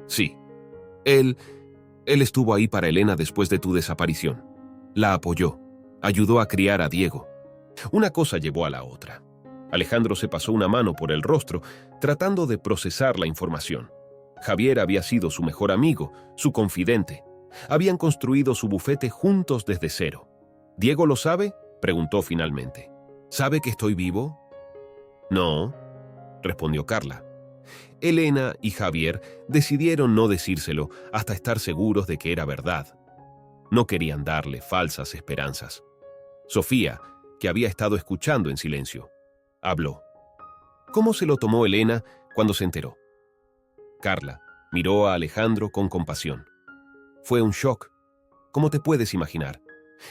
Sí. Él estuvo ahí para Elena después de tu desaparición. La apoyó. Ayudó a criar a Diego. Una cosa llevó a la otra. Alejandro se pasó una mano por el rostro, tratando de procesar la información. Javier había sido su mejor amigo, su confidente. Habían construido su bufete juntos desde cero. ¿Diego lo sabe?, preguntó finalmente. ¿Sabe que estoy vivo? No, respondió Carla. Elena y Javier decidieron no decírselo hasta estar seguros de que era verdad. No querían darle falsas esperanzas. Sofía, que había estado escuchando en silencio, habló. ¿Cómo se lo tomó Elena cuando se enteró? Carla miró a Alejandro con compasión. Fue un shock, como te puedes imaginar.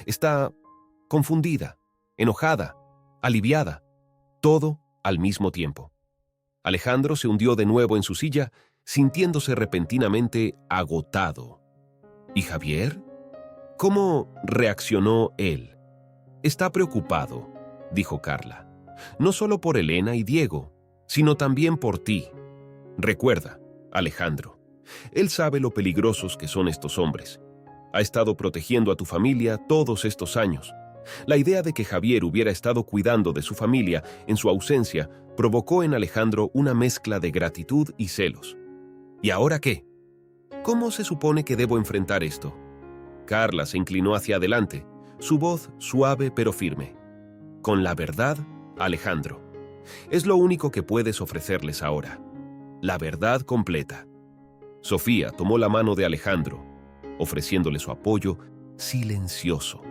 Está confundida, enojada, aliviada, todo al mismo tiempo. Alejandro se hundió de nuevo en su silla, sintiéndose repentinamente agotado. ¿Y Javier? ¿Cómo reaccionó él? Está preocupado, dijo Carla. No solo por Elena y Diego, sino también por ti. Recuerda, Alejandro, él sabe lo peligrosos que son estos hombres. Ha estado protegiendo a tu familia todos estos años. La idea de que Javier hubiera estado cuidando de su familia en su ausencia provocó en Alejandro una mezcla de gratitud y celos. ¿Y ahora qué? ¿Cómo se supone que debo enfrentar esto? Carla se inclinó hacia adelante, su voz suave pero firme. Con la verdad, Alejandro. Es lo único que puedes ofrecerles ahora. La verdad completa. Sofía tomó la mano de Alejandro, ofreciéndole su apoyo silencioso.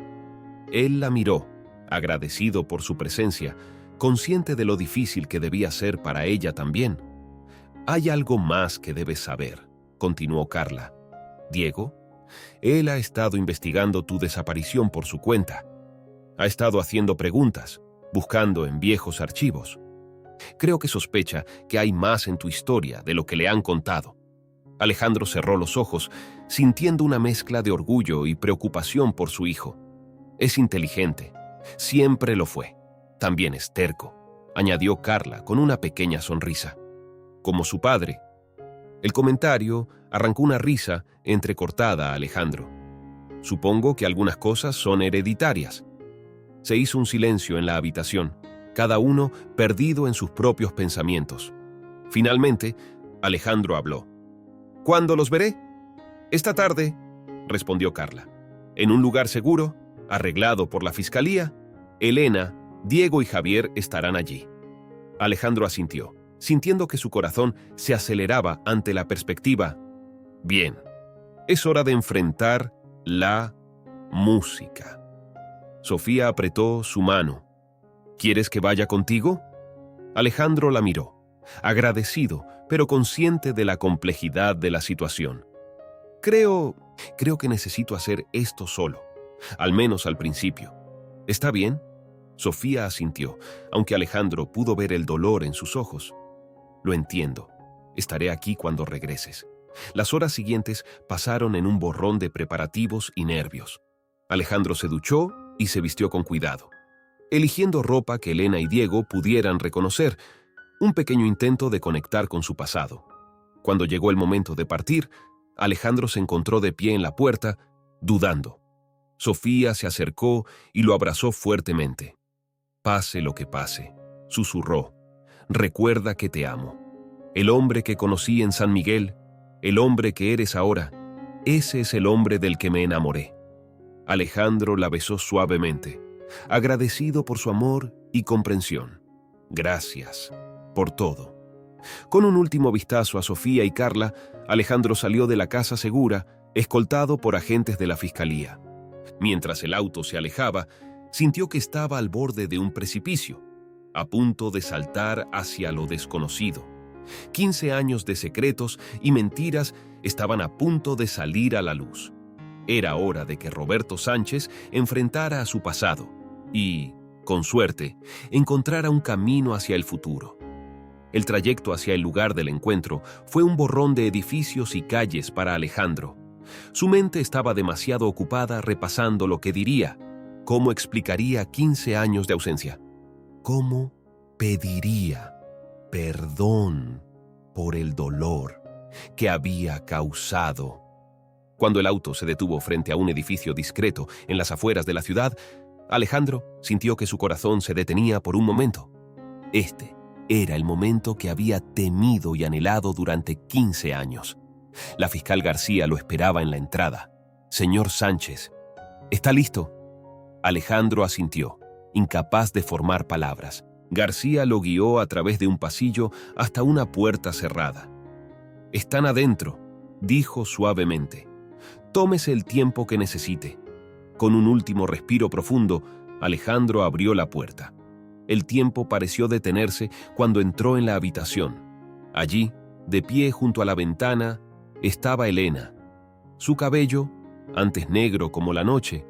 Él la miró, agradecido por su presencia, consciente de lo difícil que debía ser para ella también. Hay algo más que debes saber, continuó Carla. Diego, Él ha estado investigando tu desaparición por su cuenta. Ha estado haciendo preguntas, buscando en viejos archivos. Creo que sospecha que hay más en tu historia de lo que le han contado. Alejandro cerró los ojos, sintiendo una mezcla de orgullo y preocupación por su hijo. Es inteligente, siempre lo fue. También es terco, añadió Carla con una pequeña sonrisa. Como su padre. El comentario arrancó una risa entrecortada a Alejandro. Supongo que algunas cosas son hereditarias. Se hizo un silencio en la habitación, cada uno perdido en sus propios pensamientos. Finalmente, Alejandro habló. ¿Cuándo los veré? Esta tarde, respondió Carla. En un lugar seguro, arreglado por la fiscalía, Elena, Diego y Javier estarán allí. Alejandro asintió, sintiendo que su corazón se aceleraba ante la perspectiva. Bien, es hora de enfrentar la música. Sofía apretó su mano. ¿Quieres que vaya contigo? Alejandro la miró, agradecido, pero consciente de la complejidad de la situación. Creo que necesito hacer esto solo, al menos al principio. ¿Está bien? Sofía asintió, aunque Alejandro pudo ver el dolor en sus ojos. Lo entiendo. Estaré aquí cuando regreses. Las horas siguientes pasaron en un borrón de preparativos y nervios. Alejandro se duchó y se vistió con cuidado, eligiendo ropa que Elena y Diego pudieran reconocer, un pequeño intento de conectar con su pasado. Cuando llegó el momento de partir, Alejandro se encontró de pie en la puerta, dudando. Sofía se acercó y lo abrazó fuertemente. Pase lo que pase, susurró. Recuerda que te amo. El hombre que conocí en San Miguel, el hombre que eres ahora, ese es el hombre del que me enamoré. Alejandro la besó suavemente, agradecido por su amor y comprensión. Gracias por todo. Con un último vistazo a Sofía y Carla, Alejandro salió de la casa segura, escoltado por agentes de la fiscalía. Mientras el auto se alejaba, sintió que estaba al borde de un precipicio, a punto de saltar hacia lo desconocido. 15 años de secretos y mentiras estaban a punto de salir a la luz. Era hora de que Roberto Sánchez enfrentara a su pasado y, con suerte, encontrara un camino hacia el futuro. El trayecto hacia el lugar del encuentro fue un borrón de edificios y calles para Alejandro. Su mente estaba demasiado ocupada repasando lo que diría, cómo explicaría 15 años de ausencia, cómo pediría perdón por el dolor que había causado. Cuando el auto se detuvo frente a un edificio discreto en las afueras de la ciudad, Alejandro sintió que su corazón se detenía por un momento. Este era el momento que había temido y anhelado durante 15 años. La fiscal García lo esperaba en la entrada. Señor Sánchez, ¿está listo? Alejandro asintió, incapaz de formar palabras. García lo guió a través de un pasillo hasta una puerta cerrada. «Están adentro», dijo suavemente. «Tómese el tiempo que necesite». Con un último respiro profundo, Alejandro abrió la puerta. El tiempo pareció detenerse cuando entró en la habitación. Allí, de pie junto a la ventana, estaba Elena. Su cabello, antes negro como la noche,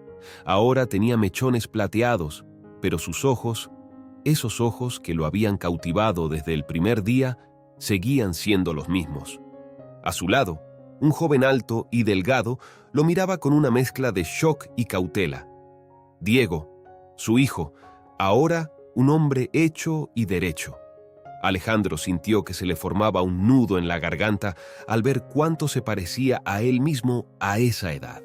ahora tenía mechones plateados, pero sus ojos, esos ojos que lo habían cautivado desde el primer día, seguían siendo los mismos. A su lado, un joven alto y delgado lo miraba con una mezcla de shock y cautela. Diego, su hijo, ahora un hombre hecho y derecho. Alejandro sintió que se le formaba un nudo en la garganta al ver cuánto se parecía a él mismo a esa edad.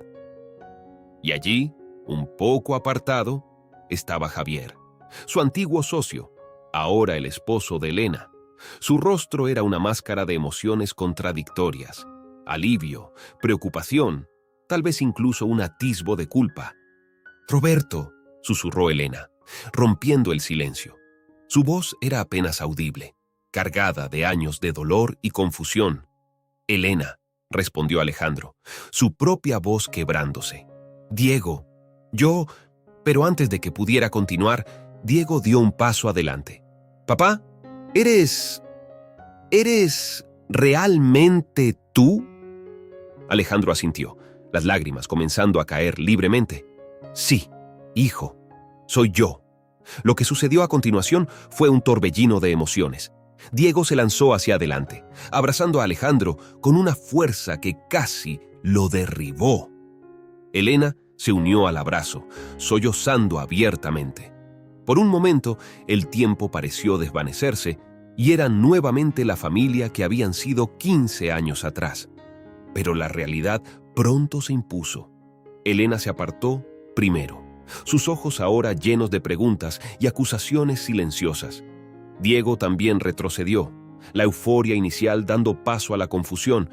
Y allí, un poco apartado, estaba Javier, su antiguo socio, ahora el esposo de Elena. Su rostro era una máscara de emociones contradictorias, alivio, preocupación, tal vez incluso un atisbo de culpa. «Roberto», susurró Elena, rompiendo el silencio. Su voz era apenas audible, cargada de años de dolor y confusión. «Elena», respondió Alejandro, su propia voz quebrándose. «Diego, yo...» Pero antes de que pudiera continuar, Diego dio un paso adelante. «Papá, ¿eres realmente tú?» Alejandro asintió, las lágrimas comenzando a caer libremente. Sí, hijo, soy yo. Lo que sucedió a continuación fue un torbellino de emociones. Diego se lanzó hacia adelante, abrazando a Alejandro con una fuerza que casi lo derribó. Elena se unió al abrazo, sollozando abiertamente. Por un momento, el tiempo pareció desvanecerse y eran nuevamente la familia que habían sido 15 años atrás. Pero la realidad pronto se impuso. Elena se apartó primero, sus ojos ahora llenos de preguntas y acusaciones silenciosas. Diego también retrocedió, la euforia inicial dando paso a la confusión.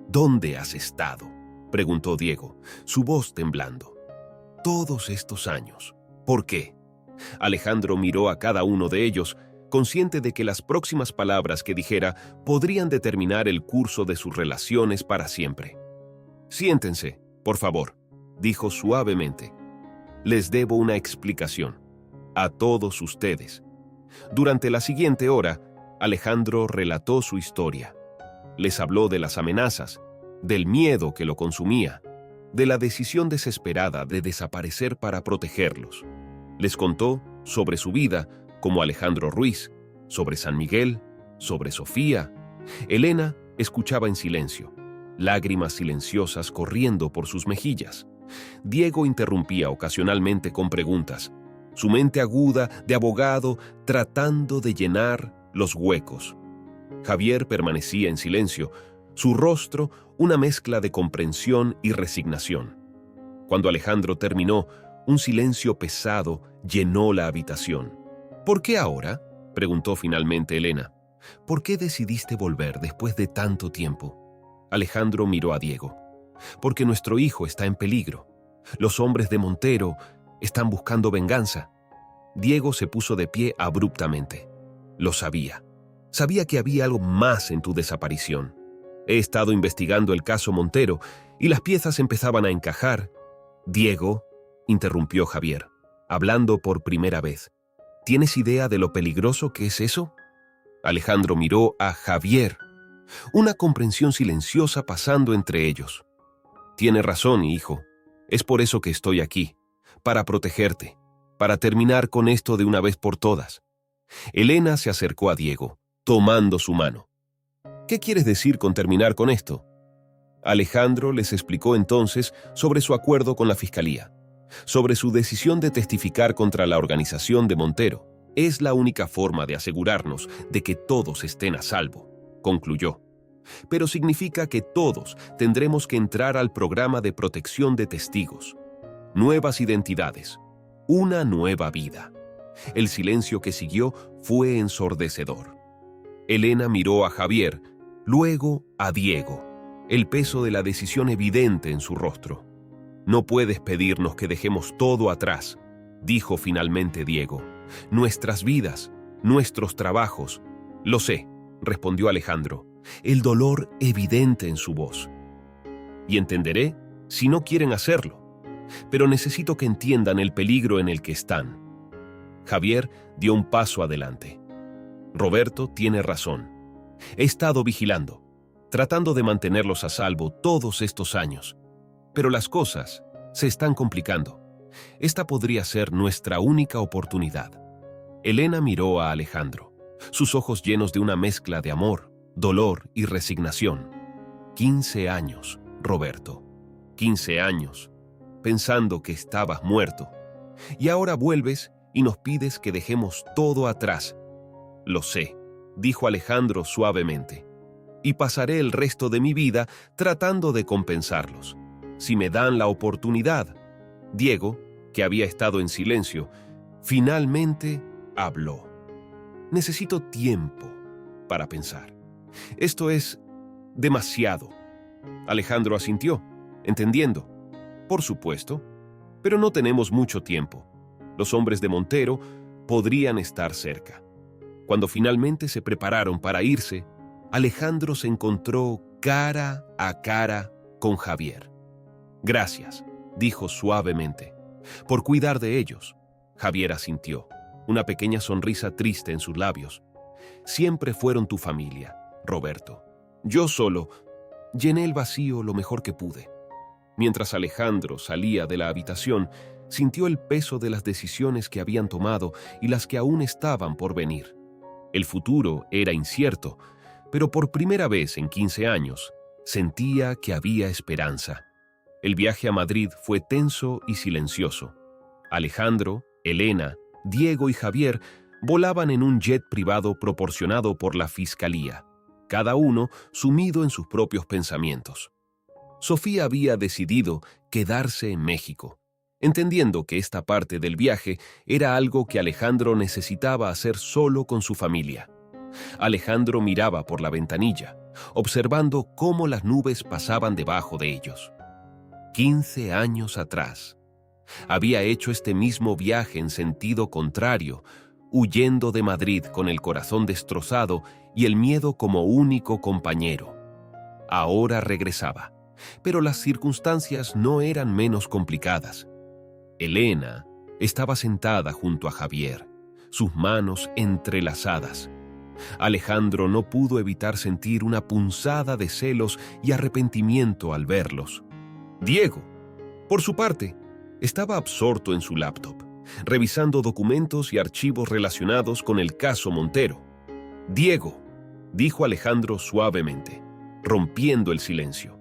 ¿Dónde has estado?, preguntó Diego, su voz temblando. Todos estos años. ¿Por qué? Alejandro miró a cada uno de ellos, consciente de que las próximas palabras que dijera podrían determinar el curso de sus relaciones para siempre. Siéntense, por favor, dijo suavemente. Les debo una explicación. A todos ustedes. Durante la siguiente hora, Alejandro relató su historia. Les habló de las amenazas, del miedo que lo consumía, de la decisión desesperada de desaparecer para protegerlos. Les contó sobre su vida como Alejandro Ruiz, sobre San Miguel, sobre Sofía. Elena escuchaba en silencio, lágrimas silenciosas corriendo por sus mejillas. Diego interrumpía ocasionalmente con preguntas, su mente aguda de abogado tratando de llenar los huecos. Javier permanecía en silencio, su rostro una mezcla de comprensión y resignación. Cuando Alejandro terminó, un silencio pesado llenó la habitación. ¿Por qué ahora?, preguntó finalmente Elena. ¿Por qué decidiste volver después de tanto tiempo? Alejandro miró a Diego. Porque nuestro hijo está en peligro. Los hombres de Montero están buscando venganza. Diego se puso de pie abruptamente. Lo sabía. Sabía que había algo más en tu desaparición. He estado investigando el caso Montero y las piezas empezaban a encajar. Diego, interrumpió Javier, hablando por primera vez. ¿Tienes idea de lo peligroso que es eso? Alejandro miró a Javier, una comprensión silenciosa pasando entre ellos. Tiene razón, hijo. Es por eso que estoy aquí, para protegerte, para terminar con esto de una vez por todas. Elena se acercó a Diego, tomando su mano. ¿Qué quieres decir con terminar con esto? Alejandro les explicó entonces sobre su acuerdo con la fiscalía, sobre su decisión de testificar contra la organización de Montero. Es la única forma de asegurarnos de que todos estén a salvo, concluyó. Pero significa que todos tendremos que entrar al programa de protección de testigos. Nuevas identidades, una nueva vida. El silencio que siguió fue ensordecedor. Elena miró a Javier, luego a Diego, el peso de la decisión evidente en su rostro. No puedes pedirnos que dejemos todo atrás, dijo finalmente Diego. Nuestras vidas, nuestros trabajos. Lo sé, respondió Alejandro, el dolor evidente en su voz. Y entenderé si no quieren hacerlo, pero necesito que entiendan el peligro en el que están. Javier dio un paso adelante. Roberto tiene razón. He estado vigilando, tratando de mantenerlos a salvo todos estos años. Pero las cosas se están complicando. Esta podría ser nuestra única oportunidad. Elena miró a Alejandro, sus ojos llenos de una mezcla de amor, dolor y resignación. 15 años, Roberto. 15 años, pensando que estabas muerto. Y ahora vuelves y nos pides que dejemos todo atrás. Lo sé, dijo Alejandro suavemente. Y pasaré el resto de mi vida tratando de compensarlos. Si me dan la oportunidad. Diego, que había estado en silencio, finalmente habló. Necesito tiempo para pensar. Esto es demasiado. Alejandro asintió, entendiendo. Por supuesto, pero no tenemos mucho tiempo. Los hombres de Montero podrían estar cerca. Cuando finalmente se prepararon para irse, Alejandro se encontró cara a cara con Javier. Gracias, dijo suavemente, por cuidar de ellos. Javier asintió, una pequeña sonrisa triste en sus labios. Siempre fueron tu familia, Roberto. Yo solo llené el vacío lo mejor que pude. Mientras Alejandro salía de la habitación, sintió el peso de las decisiones que habían tomado y las que aún estaban por venir. El futuro era incierto, pero por primera vez en 15 años, sentía que había esperanza. El viaje a Madrid fue tenso y silencioso. Alejandro, Elena, Diego y Javier volaban en un jet privado proporcionado por la Fiscalía, cada uno sumido en sus propios pensamientos. Sofía había decidido quedarse en México, entendiendo que esta parte del viaje era algo que Alejandro necesitaba hacer solo con su familia. Alejandro miraba por la ventanilla, observando cómo las nubes pasaban debajo de ellos. 15 años atrás, había hecho este mismo viaje en sentido contrario, huyendo de Madrid con el corazón destrozado y el miedo como único compañero. Ahora regresaba, pero las circunstancias no eran menos complicadas. Elena estaba sentada junto a Javier, sus manos entrelazadas. Alejandro no pudo evitar sentir una punzada de celos y arrepentimiento al verlos. Diego, por su parte, estaba absorto en su laptop, revisando documentos y archivos relacionados con el caso Montero. «Diego», dijo Alejandro suavemente, rompiendo el silencio.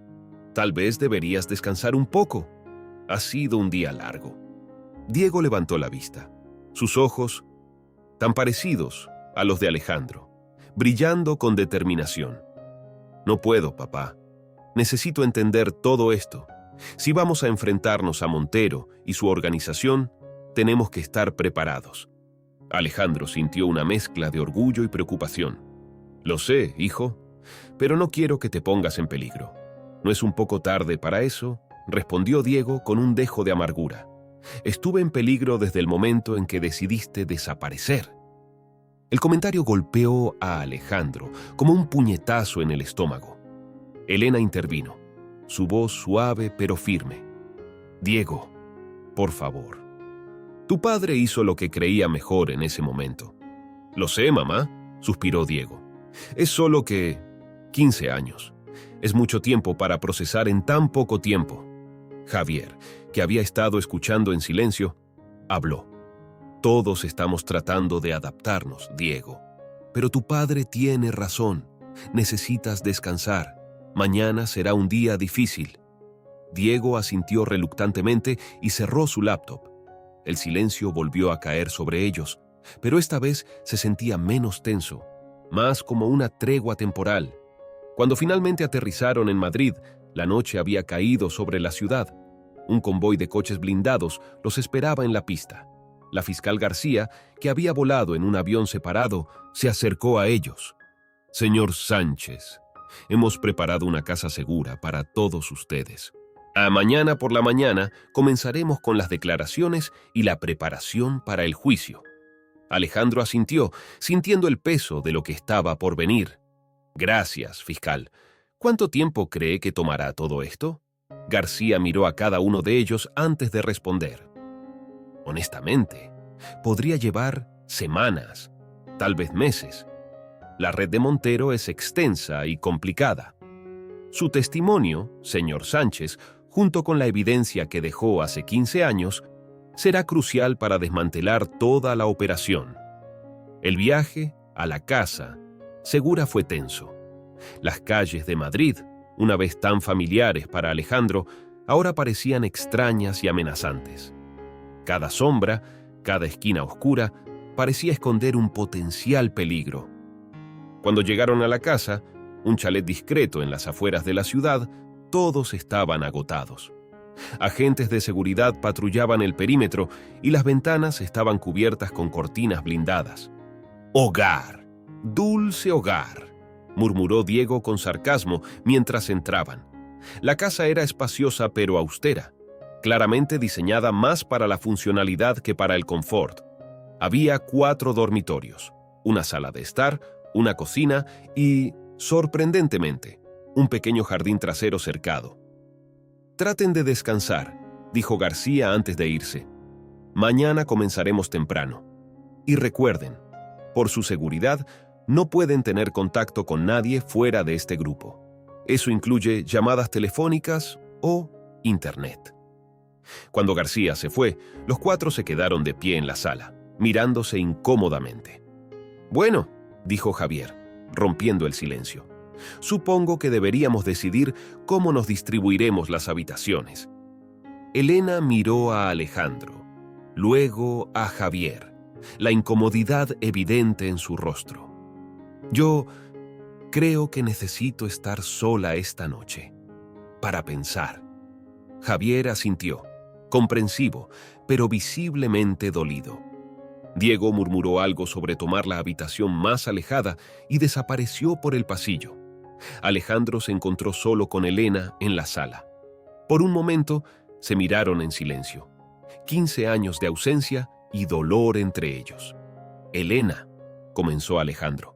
«Tal vez deberías descansar un poco. Ha sido un día largo». Diego levantó la vista, sus ojos, tan parecidos a los de Alejandro, brillando con determinación. «No puedo, papá. Necesito entender todo esto. Si vamos a enfrentarnos a Montero y su organización, tenemos que estar preparados». Alejandro sintió una mezcla de orgullo y preocupación. «Lo sé, hijo, pero no quiero que te pongas en peligro. ¿No es un poco tarde para eso?», respondió Diego con un dejo de amargura. «Estuve en peligro desde el momento en que decidiste desaparecer». El comentario golpeó a Alejandro como un puñetazo en el estómago. Elena intervino, su voz suave pero firme. «Diego, por favor. Tu padre hizo lo que creía mejor en ese momento». «Lo sé, mamá», suspiró Diego. «Es solo que 15 años. Es mucho tiempo para procesar en tan poco tiempo». Javier, que había estado escuchando en silencio, habló. «Todos estamos tratando de adaptarnos, Diego. Pero tu padre tiene razón. Necesitas descansar. Mañana será un día difícil». Diego asintió reluctantemente y cerró su laptop. El silencio volvió a caer sobre ellos, pero esta vez se sentía menos tenso, más como una tregua temporal. Cuando finalmente aterrizaron en Madrid, la noche había caído sobre la ciudad. Un convoy de coches blindados los esperaba en la pista. La fiscal García, que había volado en un avión separado, se acercó a ellos. «Señor Sánchez, hemos preparado una casa segura para todos ustedes. Mañana por la mañana comenzaremos con las declaraciones y la preparación para el juicio». Alejandro asintió, sintiendo el peso de lo que estaba por venir. «Gracias, fiscal. ¿Cuánto tiempo cree que tomará todo esto?». García miró a cada uno de ellos antes de responder. «Honestamente, podría llevar semanas, tal vez meses. La red de Montero es extensa y complicada. Su testimonio, señor Sánchez, junto con la evidencia que dejó hace 15 años, será crucial para desmantelar toda la operación». El viaje a la casa segura fue tenso. Las calles de Madrid, una vez tan familiares para Alejandro, ahora parecían extrañas y amenazantes. Cada sombra, cada esquina oscura, parecía esconder un potencial peligro. Cuando llegaron a la casa, un chalet discreto en las afueras de la ciudad, todos estaban agotados. Agentes de seguridad patrullaban el perímetro y las ventanas estaban cubiertas con cortinas blindadas. «Hogar, dulce hogar», murmuró Diego con sarcasmo mientras entraban. La casa era espaciosa pero austera, claramente diseñada más para la funcionalidad que para el confort. Había 4 dormitorios, una sala de estar, una cocina y, sorprendentemente, un pequeño jardín trasero cercado. «Traten de descansar», dijo García antes de irse. «Mañana comenzaremos temprano. Y recuerden, por su seguridad, no pueden tener contacto con nadie fuera de este grupo. Eso incluye llamadas telefónicas o Internet. Cuando García se fue, los cuatro se quedaron de pie en la sala, mirándose incómodamente. «Bueno», dijo Javier, rompiendo el silencio, «supongo que deberíamos decidir cómo nos distribuiremos las habitaciones». Elena miró a Alejandro, luego a Javier, la incomodidad evidente en su rostro. «Yo creo que necesito estar sola esta noche, para pensar». Javier asintió, comprensivo, pero visiblemente dolido. Diego murmuró algo sobre tomar la habitación más alejada y desapareció por el pasillo. Alejandro se encontró solo con Elena en la sala. Por un momento se miraron en silencio. 15 años de ausencia y dolor entre ellos. «Elena», comenzó Alejandro,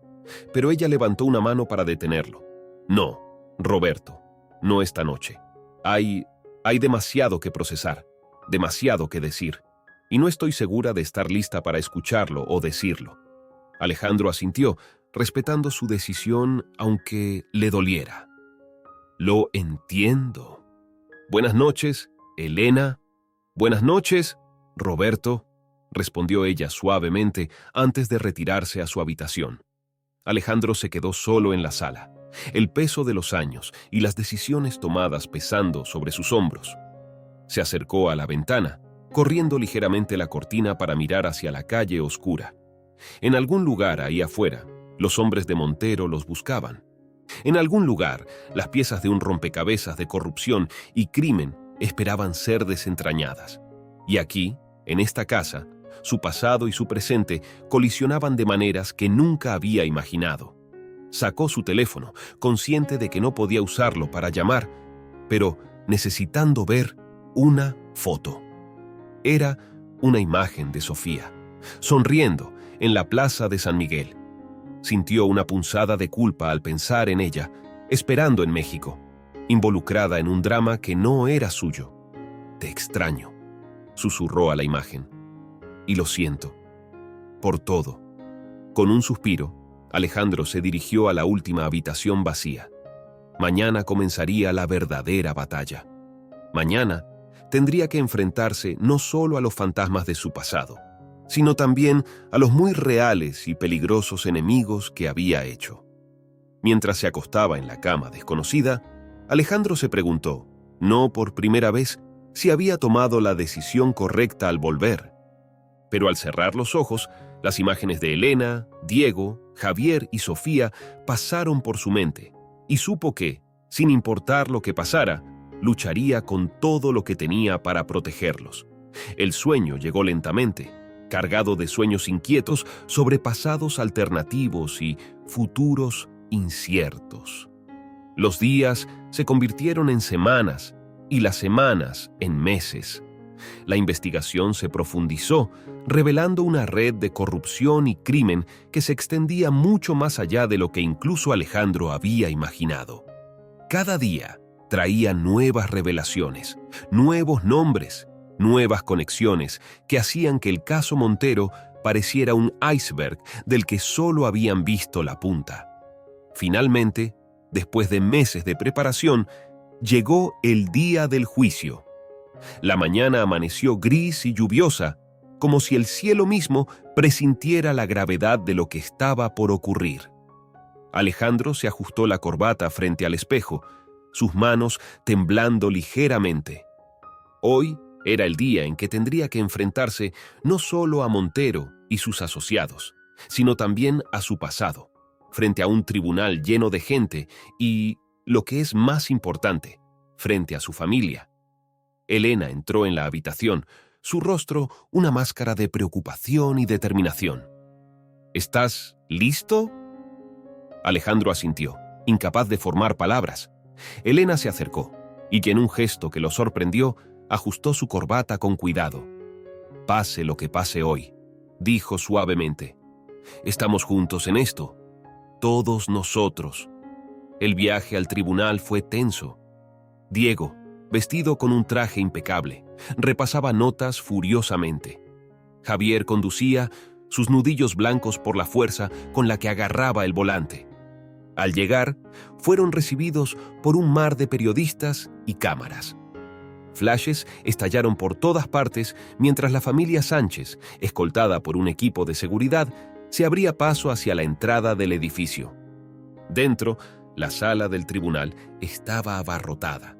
pero ella levantó una mano para detenerlo. «No, Roberto, no esta noche. Hay demasiado que procesar, demasiado que decir, y no estoy segura de estar lista para escucharlo o decirlo». Alejandro asintió, respetando su decisión aunque le doliera. «Lo entiendo. Buenas noches, Elena». «Buenas noches, Roberto», respondió ella suavemente antes de retirarse a su habitación. Alejandro se quedó solo en la sala, el peso de los años y las decisiones tomadas pesando sobre sus hombros. Se acercó a la ventana, corriendo ligeramente la cortina para mirar hacia la calle oscura. En algún lugar ahí afuera, los hombres de Montero los buscaban. En algún lugar, las piezas de un rompecabezas de corrupción y crimen esperaban ser desentrañadas. Y aquí, en esta casa, su pasado y su presente colisionaban de maneras que nunca había imaginado. Sacó su teléfono, consciente de que no podía usarlo para llamar, pero necesitando ver una foto. Era una imagen de Sofía, sonriendo en la plaza de San Miguel. Sintió una punzada de culpa al pensar en ella, esperando en México, involucrada en un drama que no era suyo. «Te extraño», susurró a la imagen. «Y lo siento. Por todo». Con un suspiro, Alejandro se dirigió a la última habitación vacía. Mañana comenzaría la verdadera batalla. Mañana tendría que enfrentarse no solo a los fantasmas de su pasado, sino también a los muy reales y peligrosos enemigos que había hecho. Mientras se acostaba en la cama desconocida, Alejandro se preguntó, no por primera vez, si había tomado la decisión correcta al volver. Pero al cerrar los ojos, las imágenes de Elena, Diego, Javier y Sofía pasaron por su mente, y supo que, sin importar lo que pasara, lucharía con todo lo que tenía para protegerlos. El sueño llegó lentamente, cargado de sueños inquietos sobre pasados alternativos y futuros inciertos. Los días se convirtieron en semanas y las semanas en meses. La investigación se profundizó, revelando una red de corrupción y crimen que se extendía mucho más allá de lo que incluso Alejandro había imaginado. Cada día traía nuevas revelaciones, nuevos nombres, nuevas conexiones que hacían que el caso Montero pareciera un iceberg del que solo habían visto la punta. Finalmente, después de meses de preparación, llegó el día del juicio. La mañana amaneció gris y lluviosa, como si el cielo mismo presintiera la gravedad de lo que estaba por ocurrir. Alejandro se ajustó la corbata frente al espejo, sus manos temblando ligeramente. Hoy era el día en que tendría que enfrentarse no solo a Montero y sus asociados, sino también a su pasado, frente a un tribunal lleno de gente y, lo que es más importante, frente a su familia. Elena entró en la habitación, su rostro una máscara de preocupación y determinación. «¿Estás listo?» Alejandro asintió, incapaz de formar palabras. Elena se acercó y, en un gesto que lo sorprendió, ajustó su corbata con cuidado. «Pase lo que pase hoy», dijo suavemente. «Estamos juntos en esto, todos nosotros». El viaje al tribunal fue tenso. Diego, vestido con un traje impecable, repasaba notas furiosamente. Javier conducía, sus nudillos blancos por la fuerza con la que agarraba el volante. Al llegar, fueron recibidos por un mar de periodistas y cámaras. Flashes estallaron por todas partes mientras la familia Sánchez, escoltada por un equipo de seguridad, se abría paso hacia la entrada del edificio. Dentro, la sala del tribunal estaba abarrotada.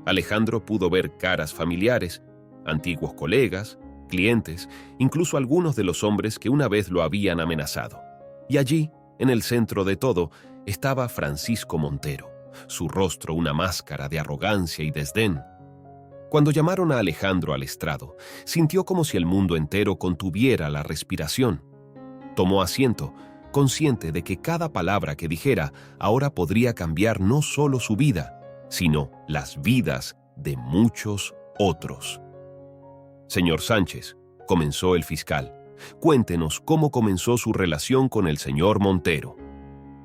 Alejandro pudo ver caras familiares, antiguos colegas, clientes, incluso algunos de los hombres que una vez lo habían amenazado. Y allí, en el centro de todo, estaba Francisco Montero, su rostro una máscara de arrogancia y desdén. Cuando llamaron a Alejandro al estrado, sintió como si el mundo entero contuviera la respiración. Tomó asiento, consciente de que cada palabra que dijera ahora podría cambiar no solo su vida, sino las vidas de muchos otros. Señor Sánchez, comenzó el fiscal, cuéntenos cómo comenzó su relación con el señor Montero.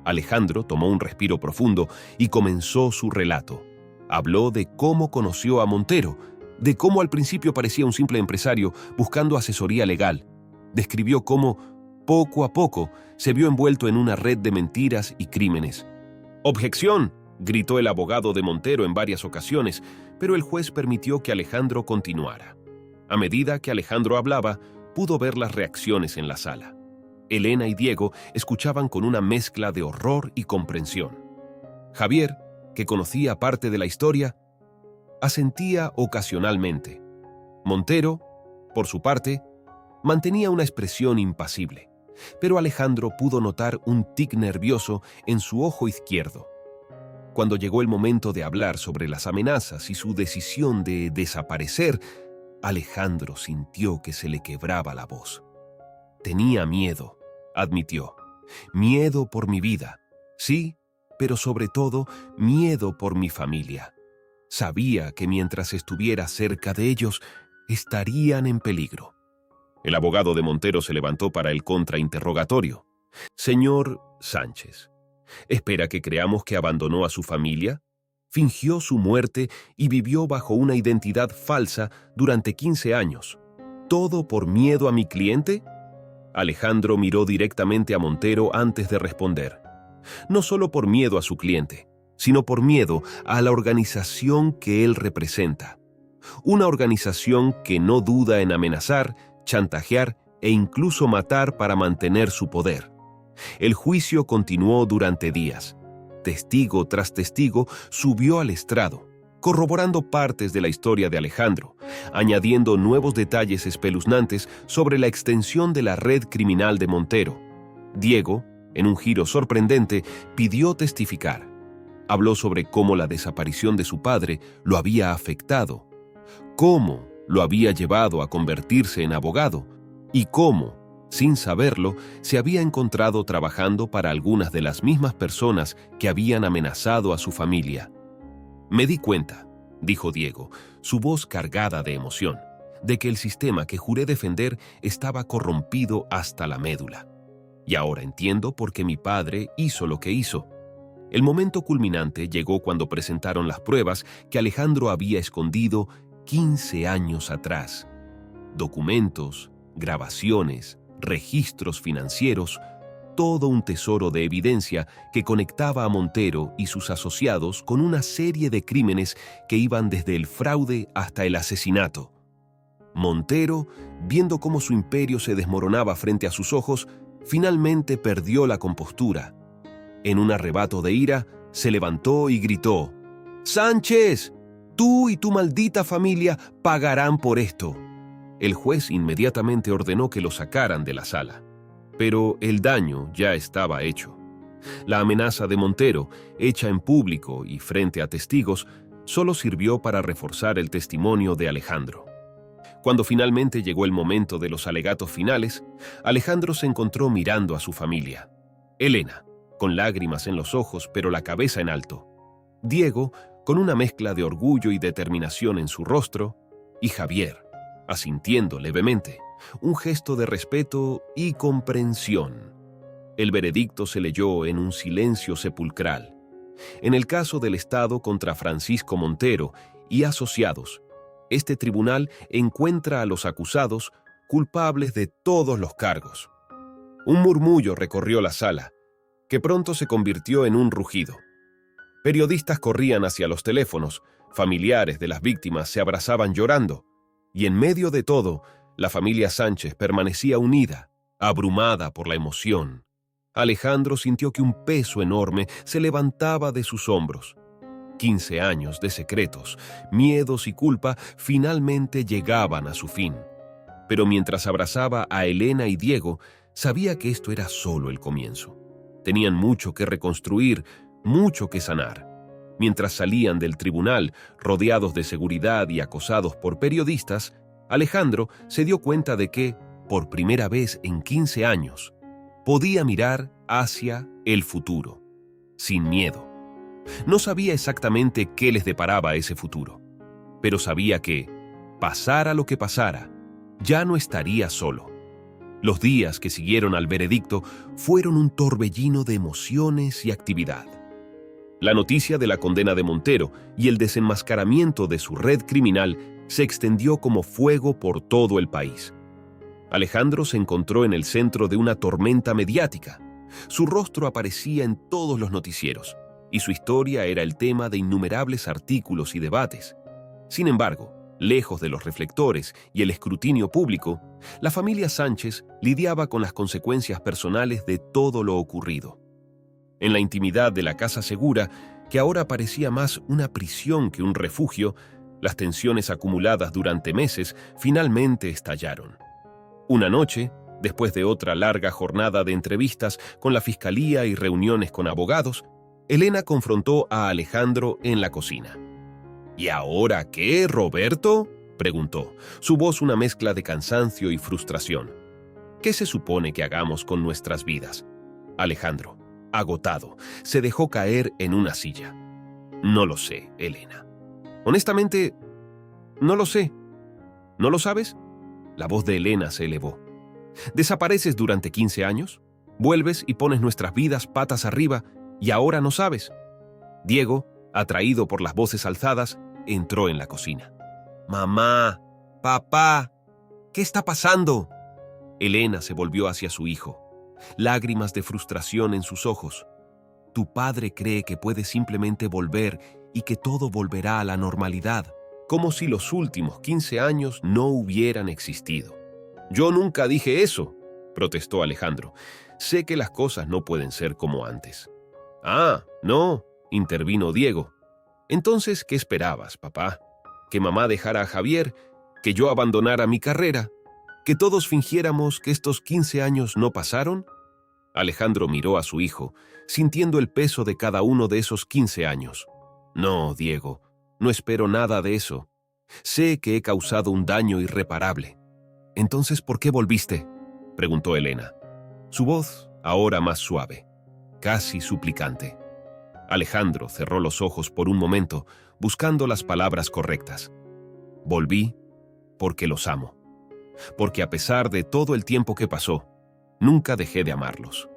Alejandro tomó un respiro profundo y comenzó su relato. Habló de cómo conoció a Montero, de cómo al principio parecía un simple empresario buscando asesoría legal. Describió cómo, poco a poco, se vio envuelto en una red de mentiras y crímenes. ¡Objeción!, gritó el abogado de Montero en varias ocasiones, pero el juez permitió que Alejandro continuara. A medida que Alejandro hablaba, pudo ver las reacciones en la sala. Elena y Diego escuchaban con una mezcla de horror y comprensión. Javier, que conocía parte de la historia, asentía ocasionalmente. Montero, por su parte, mantenía una expresión impasible, pero Alejandro pudo notar un tic nervioso en su ojo izquierdo. Cuando llegó el momento de hablar sobre las amenazas y su decisión de desaparecer, Alejandro sintió que se le quebraba la voz. Tenía miedo, admitió. Miedo por mi vida, sí, pero sobre todo miedo por mi familia. Sabía que mientras estuviera cerca de ellos, estarían en peligro. El abogado de Montero se levantó para el contrainterrogatorio. Señor Sánchez, ¿espera que creamos que abandonó a su familia? Fingió su muerte y vivió bajo una identidad falsa durante 15 años. ¿Todo por miedo a mi cliente? Alejandro miró directamente a Montero antes de responder. No solo por miedo a su cliente, sino por miedo a la organización que él representa. Una organización que no duda en amenazar, chantajear e incluso matar para mantener su poder. El juicio continuó durante días. Testigo tras testigo subió al estrado, corroborando partes de la historia de Alejandro, añadiendo nuevos detalles espeluznantes sobre la extensión de la red criminal de Montero. Diego, en un giro sorprendente, pidió testificar. Habló sobre cómo la desaparición de su padre lo había afectado, cómo lo había llevado a convertirse en abogado y cómo, sin saberlo, se había encontrado trabajando para algunas de las mismas personas que habían amenazado a su familia. Me di cuenta, dijo Diego, su voz cargada de emoción, de que el sistema que juré defender estaba corrompido hasta la médula. Y ahora entiendo por qué mi padre hizo lo que hizo. El momento culminante llegó cuando presentaron las pruebas que Alejandro había escondido 15 años atrás. Documentos, grabaciones, registros financieros, todo un tesoro de evidencia que conectaba a Montero y sus asociados con una serie de crímenes que iban desde el fraude hasta el asesinato. Montero, viendo cómo su imperio se desmoronaba frente a sus ojos, finalmente perdió la compostura. En un arrebato de ira, se levantó y gritó: «¡Sánchez! Tú y tu maldita familia pagarán por esto». El juez inmediatamente ordenó que lo sacaran de la sala. Pero el daño ya estaba hecho. La amenaza de Montero, hecha en público y frente a testigos, solo sirvió para reforzar el testimonio de Alejandro. Cuando finalmente llegó el momento de los alegatos finales, Alejandro se encontró mirando a su familia. Elena, con lágrimas en los ojos pero la cabeza en alto. Diego, con una mezcla de orgullo y determinación en su rostro. Y Javier, asintiendo levemente, un gesto de respeto y comprensión. El veredicto se leyó en un silencio sepulcral. En el caso del Estado contra Francisco Montero y asociados, este tribunal encuentra a los acusados culpables de todos los cargos. Un murmullo recorrió la sala, que pronto se convirtió en un rugido. Periodistas corrían hacia los teléfonos, Familiares de las víctimas se abrazaban llorando, y en medio de todo, la familia Sánchez permanecía unida, abrumada por la emoción. Alejandro sintió que un peso enorme se levantaba de sus hombros. 15 años de secretos, miedos y culpa finalmente llegaban a su fin. Pero mientras abrazaba a Elena y Diego, sabía que esto era solo el comienzo. Tenían mucho que reconstruir, mucho que sanar. Mientras salían del tribunal, rodeados de seguridad y acosados por periodistas, Alejandro se dio cuenta de que, por primera vez en 15 años, podía mirar hacia el futuro, sin miedo. No sabía exactamente qué les deparaba ese futuro, pero sabía que, pasara lo que pasara, ya no estaría solo. Los días que siguieron al veredicto fueron un torbellino de emociones y actividad. La noticia de la condena de Montero y el desenmascaramiento de su red criminal se extendió como fuego por todo el país. Alejandro se encontró en el centro de una tormenta mediática. Su rostro aparecía en todos los noticieros, y su historia era el tema de innumerables artículos y debates. Sin embargo, lejos de los reflectores y el escrutinio público, la familia Sánchez lidiaba con las consecuencias personales de todo lo ocurrido. En la intimidad de la casa segura, que ahora parecía más una prisión que un refugio, las tensiones acumuladas durante meses finalmente estallaron. Una noche, después de otra larga jornada de entrevistas con la fiscalía y reuniones con abogados, Elena confrontó a Alejandro en la cocina. ¿Y ahora qué, Roberto?, preguntó, su voz una mezcla de cansancio y frustración. ¿Qué se supone que hagamos con nuestras vidas? Alejandro, agotado, se dejó caer en una silla. No lo sé, Elena. Honestamente, no lo sé. ¿No lo sabes? La voz de Elena se elevó. ¿Desapareces durante 15 años? ¿Vuelves y pones nuestras vidas patas arriba y ahora no sabes? Diego, atraído por las voces alzadas, entró en la cocina. «Mamá, papá, ¿qué está pasando?». Elena se volvió hacia su hijo, lágrimas de frustración en sus ojos. «Tu padre cree que puede simplemente volver y que todo volverá a la normalidad, como si los últimos 15 años no hubieran existido». «Yo nunca dije eso», protestó Alejandro. «Sé que las cosas no pueden ser como antes». «Ah, no», intervino Diego. «Entonces, ¿qué esperabas, papá? ¿Que mamá dejara a Javier? ¿Que yo abandonara mi carrera? ¿Que todos fingiéramos que estos 15 años no pasaron?». Alejandro miró a su hijo, sintiendo el peso de cada uno de esos 15 años. «No, Diego, no espero nada de eso. Sé que he causado un daño irreparable». «Entonces, ¿por qué volviste?», preguntó Elena. Su voz, ahora más suave, casi suplicante. Alejandro cerró los ojos por un momento, buscando las palabras correctas. «Volví porque los amo. Porque a pesar de todo el tiempo que pasó, nunca dejé de amarlos.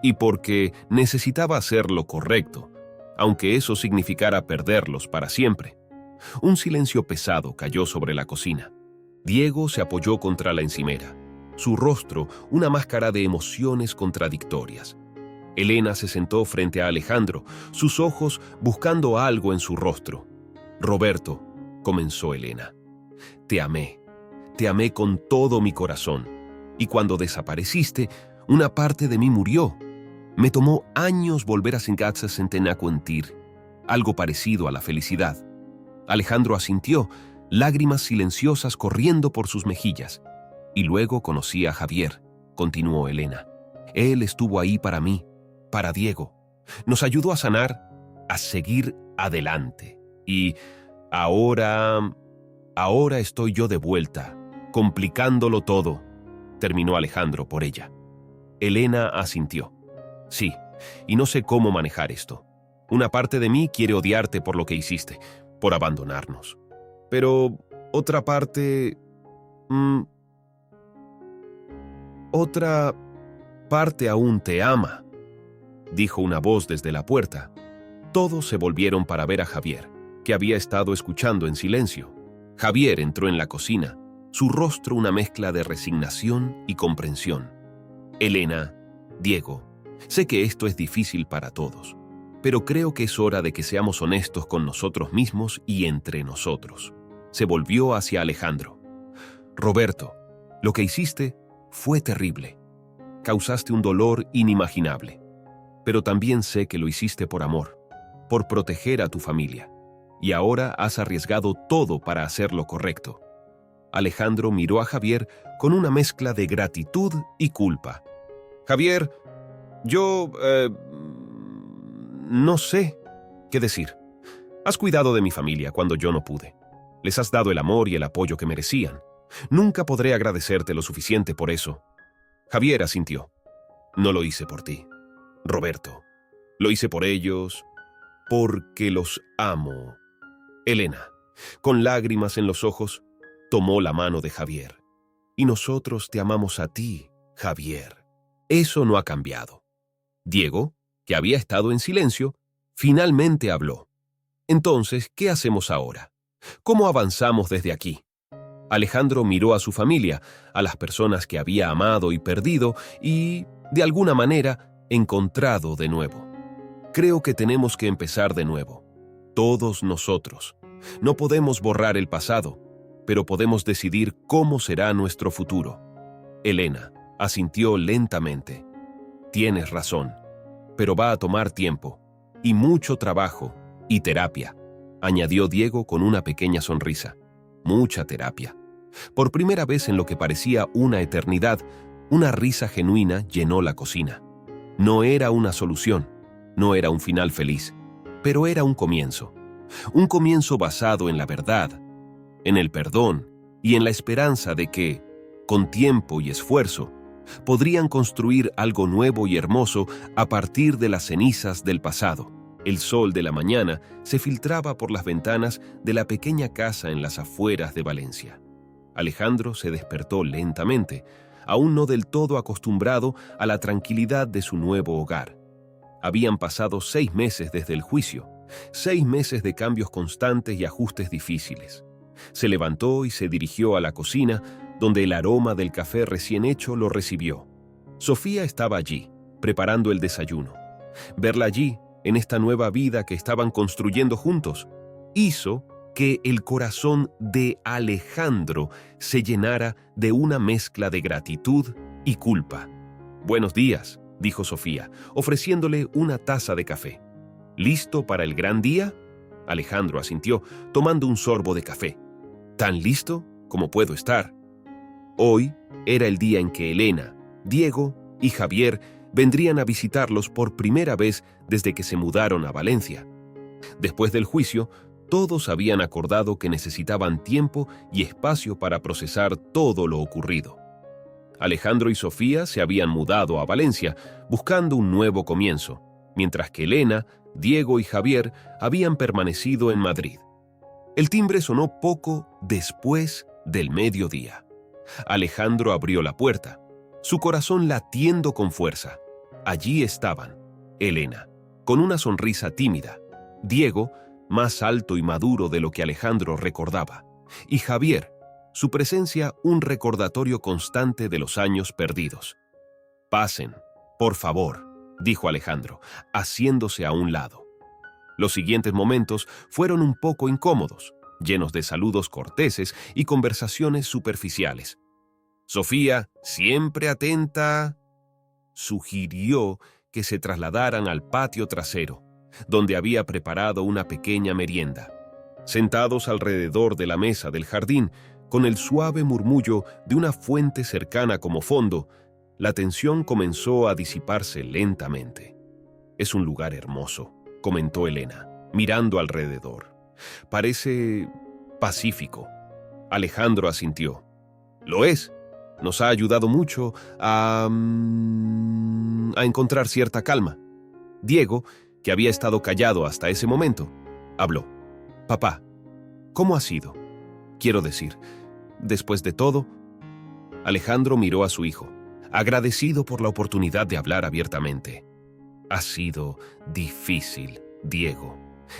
Y porque necesitaba hacer lo correcto, aunque eso significara perderlos para siempre». Un silencio pesado cayó sobre la cocina. Diego se apoyó contra la encimera, su rostro una máscara de emociones contradictorias. Elena se sentó frente a Alejandro, sus ojos buscando algo en su rostro. «Roberto», comenzó Elena, te amé con todo mi corazón, y cuando desapareciste, una parte de mí murió. Me tomó años volver a sentir algo parecido a la felicidad». Alejandro asintió, lágrimas silenciosas corriendo por sus mejillas. «Y luego conocí a Javier», continuó Elena. «Él estuvo ahí para mí, para Diego. Nos ayudó a sanar, a seguir adelante. Y ahora estoy yo de vuelta, complicándolo todo», terminó Alejandro por ella. Elena asintió. «Sí, y no sé cómo manejar esto. Una parte de mí quiere odiarte por lo que hiciste, por abandonarnos. Pero otra parte... otra parte aún te ama», dijo una voz desde la puerta. Todos se volvieron para ver a Javier, que había estado escuchando en silencio. Javier entró en la cocina, su rostro una mezcla de resignación y comprensión. «Elena, Diego, sé que esto es difícil para todos, pero creo que es hora de que seamos honestos con nosotros mismos y entre nosotros. Se volvió hacia Alejandro. Roberto, lo que hiciste fue terrible. Causaste un dolor inimaginable. Pero también sé que lo hiciste por amor, por proteger a tu familia. Y ahora has arriesgado todo para hacer lo correcto. Alejandro miró a Javier con una mezcla de gratitud y culpa. Javier, yo... no sé qué decir. Has cuidado de mi familia cuando yo no pude. Les has dado el amor y el apoyo que merecían. Nunca podré agradecerte lo suficiente por eso. Javier asintió. No lo hice por ti, Roberto. Lo hice por ellos, porque los amo. Elena, con lágrimas en los ojos, tomó la mano de Javier. Y nosotros te amamos a ti, Javier. Eso no ha cambiado. Diego, que había estado en silencio, finalmente habló. Entonces, ¿qué hacemos ahora? ¿Cómo avanzamos desde aquí? Alejandro miró a su familia, a las personas que había amado y perdido y, de alguna manera, encontrado de nuevo. Creo que tenemos que empezar de nuevo. Todos nosotros. No podemos borrar el pasado, pero podemos decidir cómo será nuestro futuro. Elena asintió lentamente. Tienes razón, pero va a tomar tiempo, y mucho trabajo, y terapia, añadió Diego con una pequeña sonrisa. Mucha terapia. Por primera vez en lo que parecía una eternidad, una risa genuina llenó la cocina. No era una solución, no era un final feliz, pero era un comienzo. Un comienzo basado en la verdad, en el perdón y en la esperanza de que, con tiempo y esfuerzo, podrían construir algo nuevo y hermoso a partir de las cenizas del pasado. El sol de la mañana se filtraba por las ventanas de la pequeña casa en las afueras de Valencia. Alejandro se despertó lentamente, aún no del todo acostumbrado a la tranquilidad de su nuevo hogar. Habían pasado 6 meses desde el juicio, 6 meses de cambios constantes y ajustes difíciles. Se levantó y se dirigió a la cocina, donde el aroma del café recién hecho lo recibió. Sofía estaba allí, preparando el desayuno. Verla allí, en esta nueva vida que estaban construyendo juntos, hizo que el corazón de Alejandro se llenara de una mezcla de gratitud y culpa. «Buenos días», dijo Sofía, ofreciéndole una taza de café. «¿Listo para el gran día?». Alejandro asintió, tomando un sorbo de café. «Tan listo como puedo estar». Hoy era el día en que Elena, Diego y Javier vendrían a visitarlos por primera vez desde que se mudaron a Valencia. Después del juicio, todos habían acordado que necesitaban tiempo y espacio para procesar todo lo ocurrido. Alejandro y Sofía se habían mudado a Valencia, buscando un nuevo comienzo, mientras que Elena, Diego y Javier habían permanecido en Madrid. El timbre sonó poco después del mediodía. Alejandro abrió la puerta, su corazón latiendo con fuerza. Allí estaban, Elena, con una sonrisa tímida, Diego, más alto y maduro de lo que Alejandro recordaba, y Javier, su presencia un recordatorio constante de los años perdidos. «Pasen, por favor», dijo Alejandro, haciéndose a un lado. Los siguientes momentos fueron un poco incómodos, llenos de saludos corteses y conversaciones superficiales. Sofía, siempre atenta, sugirió que se trasladaran al patio trasero, donde había preparado una pequeña merienda. Sentados alrededor de la mesa del jardín, con el suave murmullo de una fuente cercana como fondo, la tensión comenzó a disiparse lentamente. «Es un lugar hermoso», comentó Elena, mirando alrededor. «Parece pacífico». Alejandro asintió. «Lo es. Nos ha ayudado mucho a encontrar cierta calma». Diego, que había estado callado hasta ese momento, habló. «Papá, ¿cómo ha sido? Quiero decir, después de todo». Alejandro miró a su hijo, agradecido por la oportunidad de hablar abiertamente. «Ha sido difícil, Diego,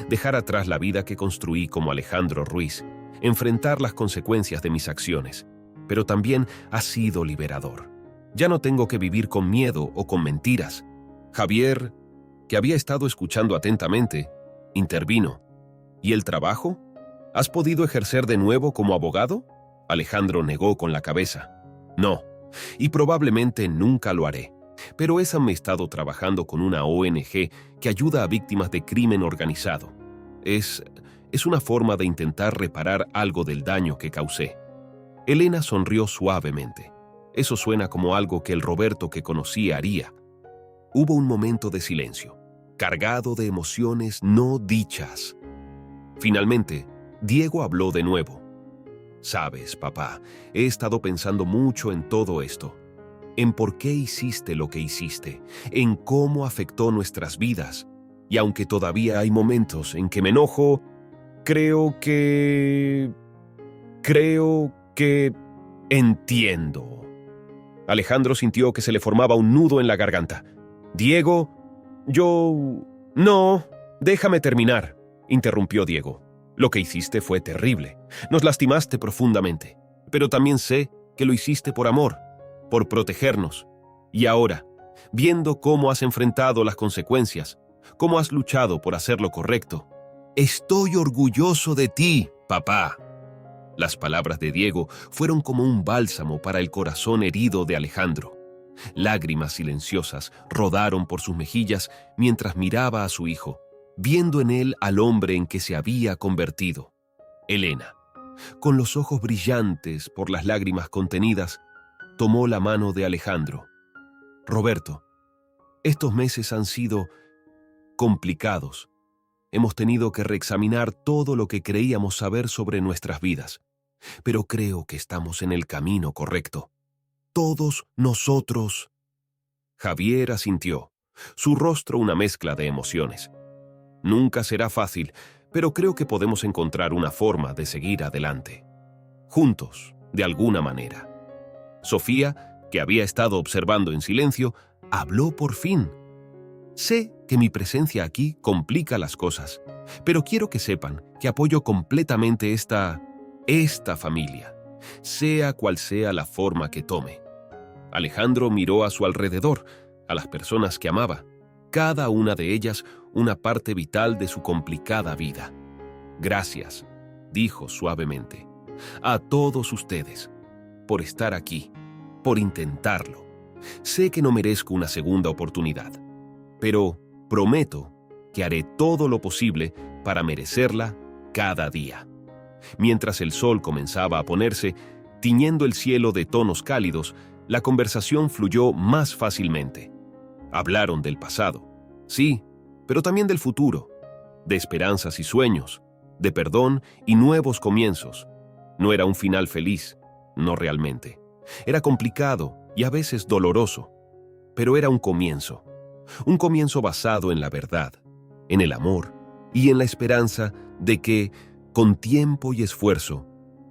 dejar atrás la vida que construí como Alejandro Ruiz, enfrentar las consecuencias de mis acciones, pero también ha sido liberador. Ya no tengo que vivir con miedo o con mentiras. Javier, que había estado escuchando atentamente, intervino. ¿Y el trabajo? ¿Has podido ejercer de nuevo como abogado? Alejandro negó con la cabeza. No, y probablemente nunca lo haré. Pero he estado trabajando con una ONG que ayuda a víctimas de crimen organizado. Es una forma de intentar reparar algo del daño que causé. Elena sonrió suavemente. Eso suena como algo que el Roberto que conocí haría. Hubo un momento de silencio, cargado de emociones no dichas. Finalmente, Diego habló de nuevo. Sabes, papá, he estado pensando mucho en todo esto. En por qué hiciste lo que hiciste, en cómo afectó nuestras vidas. Y aunque todavía hay momentos en que me enojo, creo que entiendo. Alejandro sintió que se le formaba un nudo en la garganta. Diego, No, déjame terminar, interrumpió Diego. Lo que hiciste fue terrible. Nos lastimaste profundamente. Pero también sé que lo hiciste por amor, por protegernos. Y ahora, viendo cómo has enfrentado las consecuencias, cómo has luchado por hacer lo correcto, estoy orgulloso de ti, papá. Las palabras de Diego fueron como un bálsamo para el corazón herido de Alejandro. Lágrimas silenciosas rodaron por sus mejillas mientras miraba a su hijo, viendo en él al hombre en que se había convertido. Elena, con los ojos brillantes por las lágrimas contenidas, tomó la mano de Alejandro. Roberto, estos meses han sido complicados. Hemos tenido que reexaminar todo lo que creíamos saber sobre nuestras vidas, pero creo que estamos en el camino correcto. Todos nosotros. Javier asintió, su rostro una mezcla de emociones. Nunca será fácil, pero creo que podemos encontrar una forma de seguir adelante. Juntos, de alguna manera. Sofía, que había estado observando en silencio, habló por fin. Sé que mi presencia aquí complica las cosas, pero quiero que sepan que apoyo completamente esta familia, sea cual sea la forma que tome. Alejandro miró a su alrededor, a las personas que amaba, cada una de ellas una parte vital de su complicada vida. Gracias, dijo suavemente, a todos ustedes, por estar aquí, por intentarlo. Sé que no merezco una segunda oportunidad, pero prometo que haré todo lo posible para merecerla cada día. Mientras el sol comenzaba a ponerse, tiñendo el cielo de tonos cálidos, la conversación fluyó más fácilmente. Hablaron del pasado, sí, pero también del futuro, de esperanzas y sueños, de perdón y nuevos comienzos. No era un final feliz, no realmente. Era complicado y a veces doloroso, pero era un comienzo basado en la verdad, en el amor y en la esperanza de que, con tiempo y esfuerzo,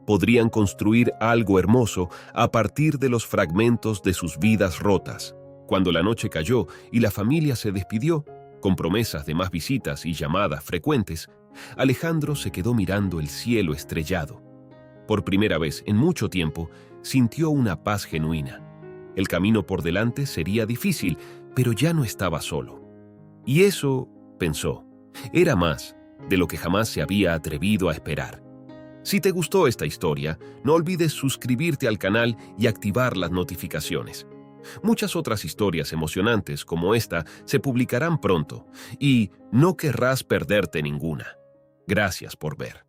podrían construir algo hermoso a partir de los fragmentos de sus vidas rotas. Cuando la noche cayó y la familia se despidió, con promesas de más visitas y llamadas frecuentes, Alejandro se quedó mirando el cielo estrellado. Por primera vez en mucho tiempo, sintió una paz genuina. El camino por delante sería difícil, pero ya no estaba solo. Y eso, pensó, era más de lo que jamás se había atrevido a esperar. Si te gustó esta historia, no olvides suscribirte al canal y activar las notificaciones. Muchas otras historias emocionantes como esta se publicarán pronto y no querrás perderte ninguna. Gracias por ver.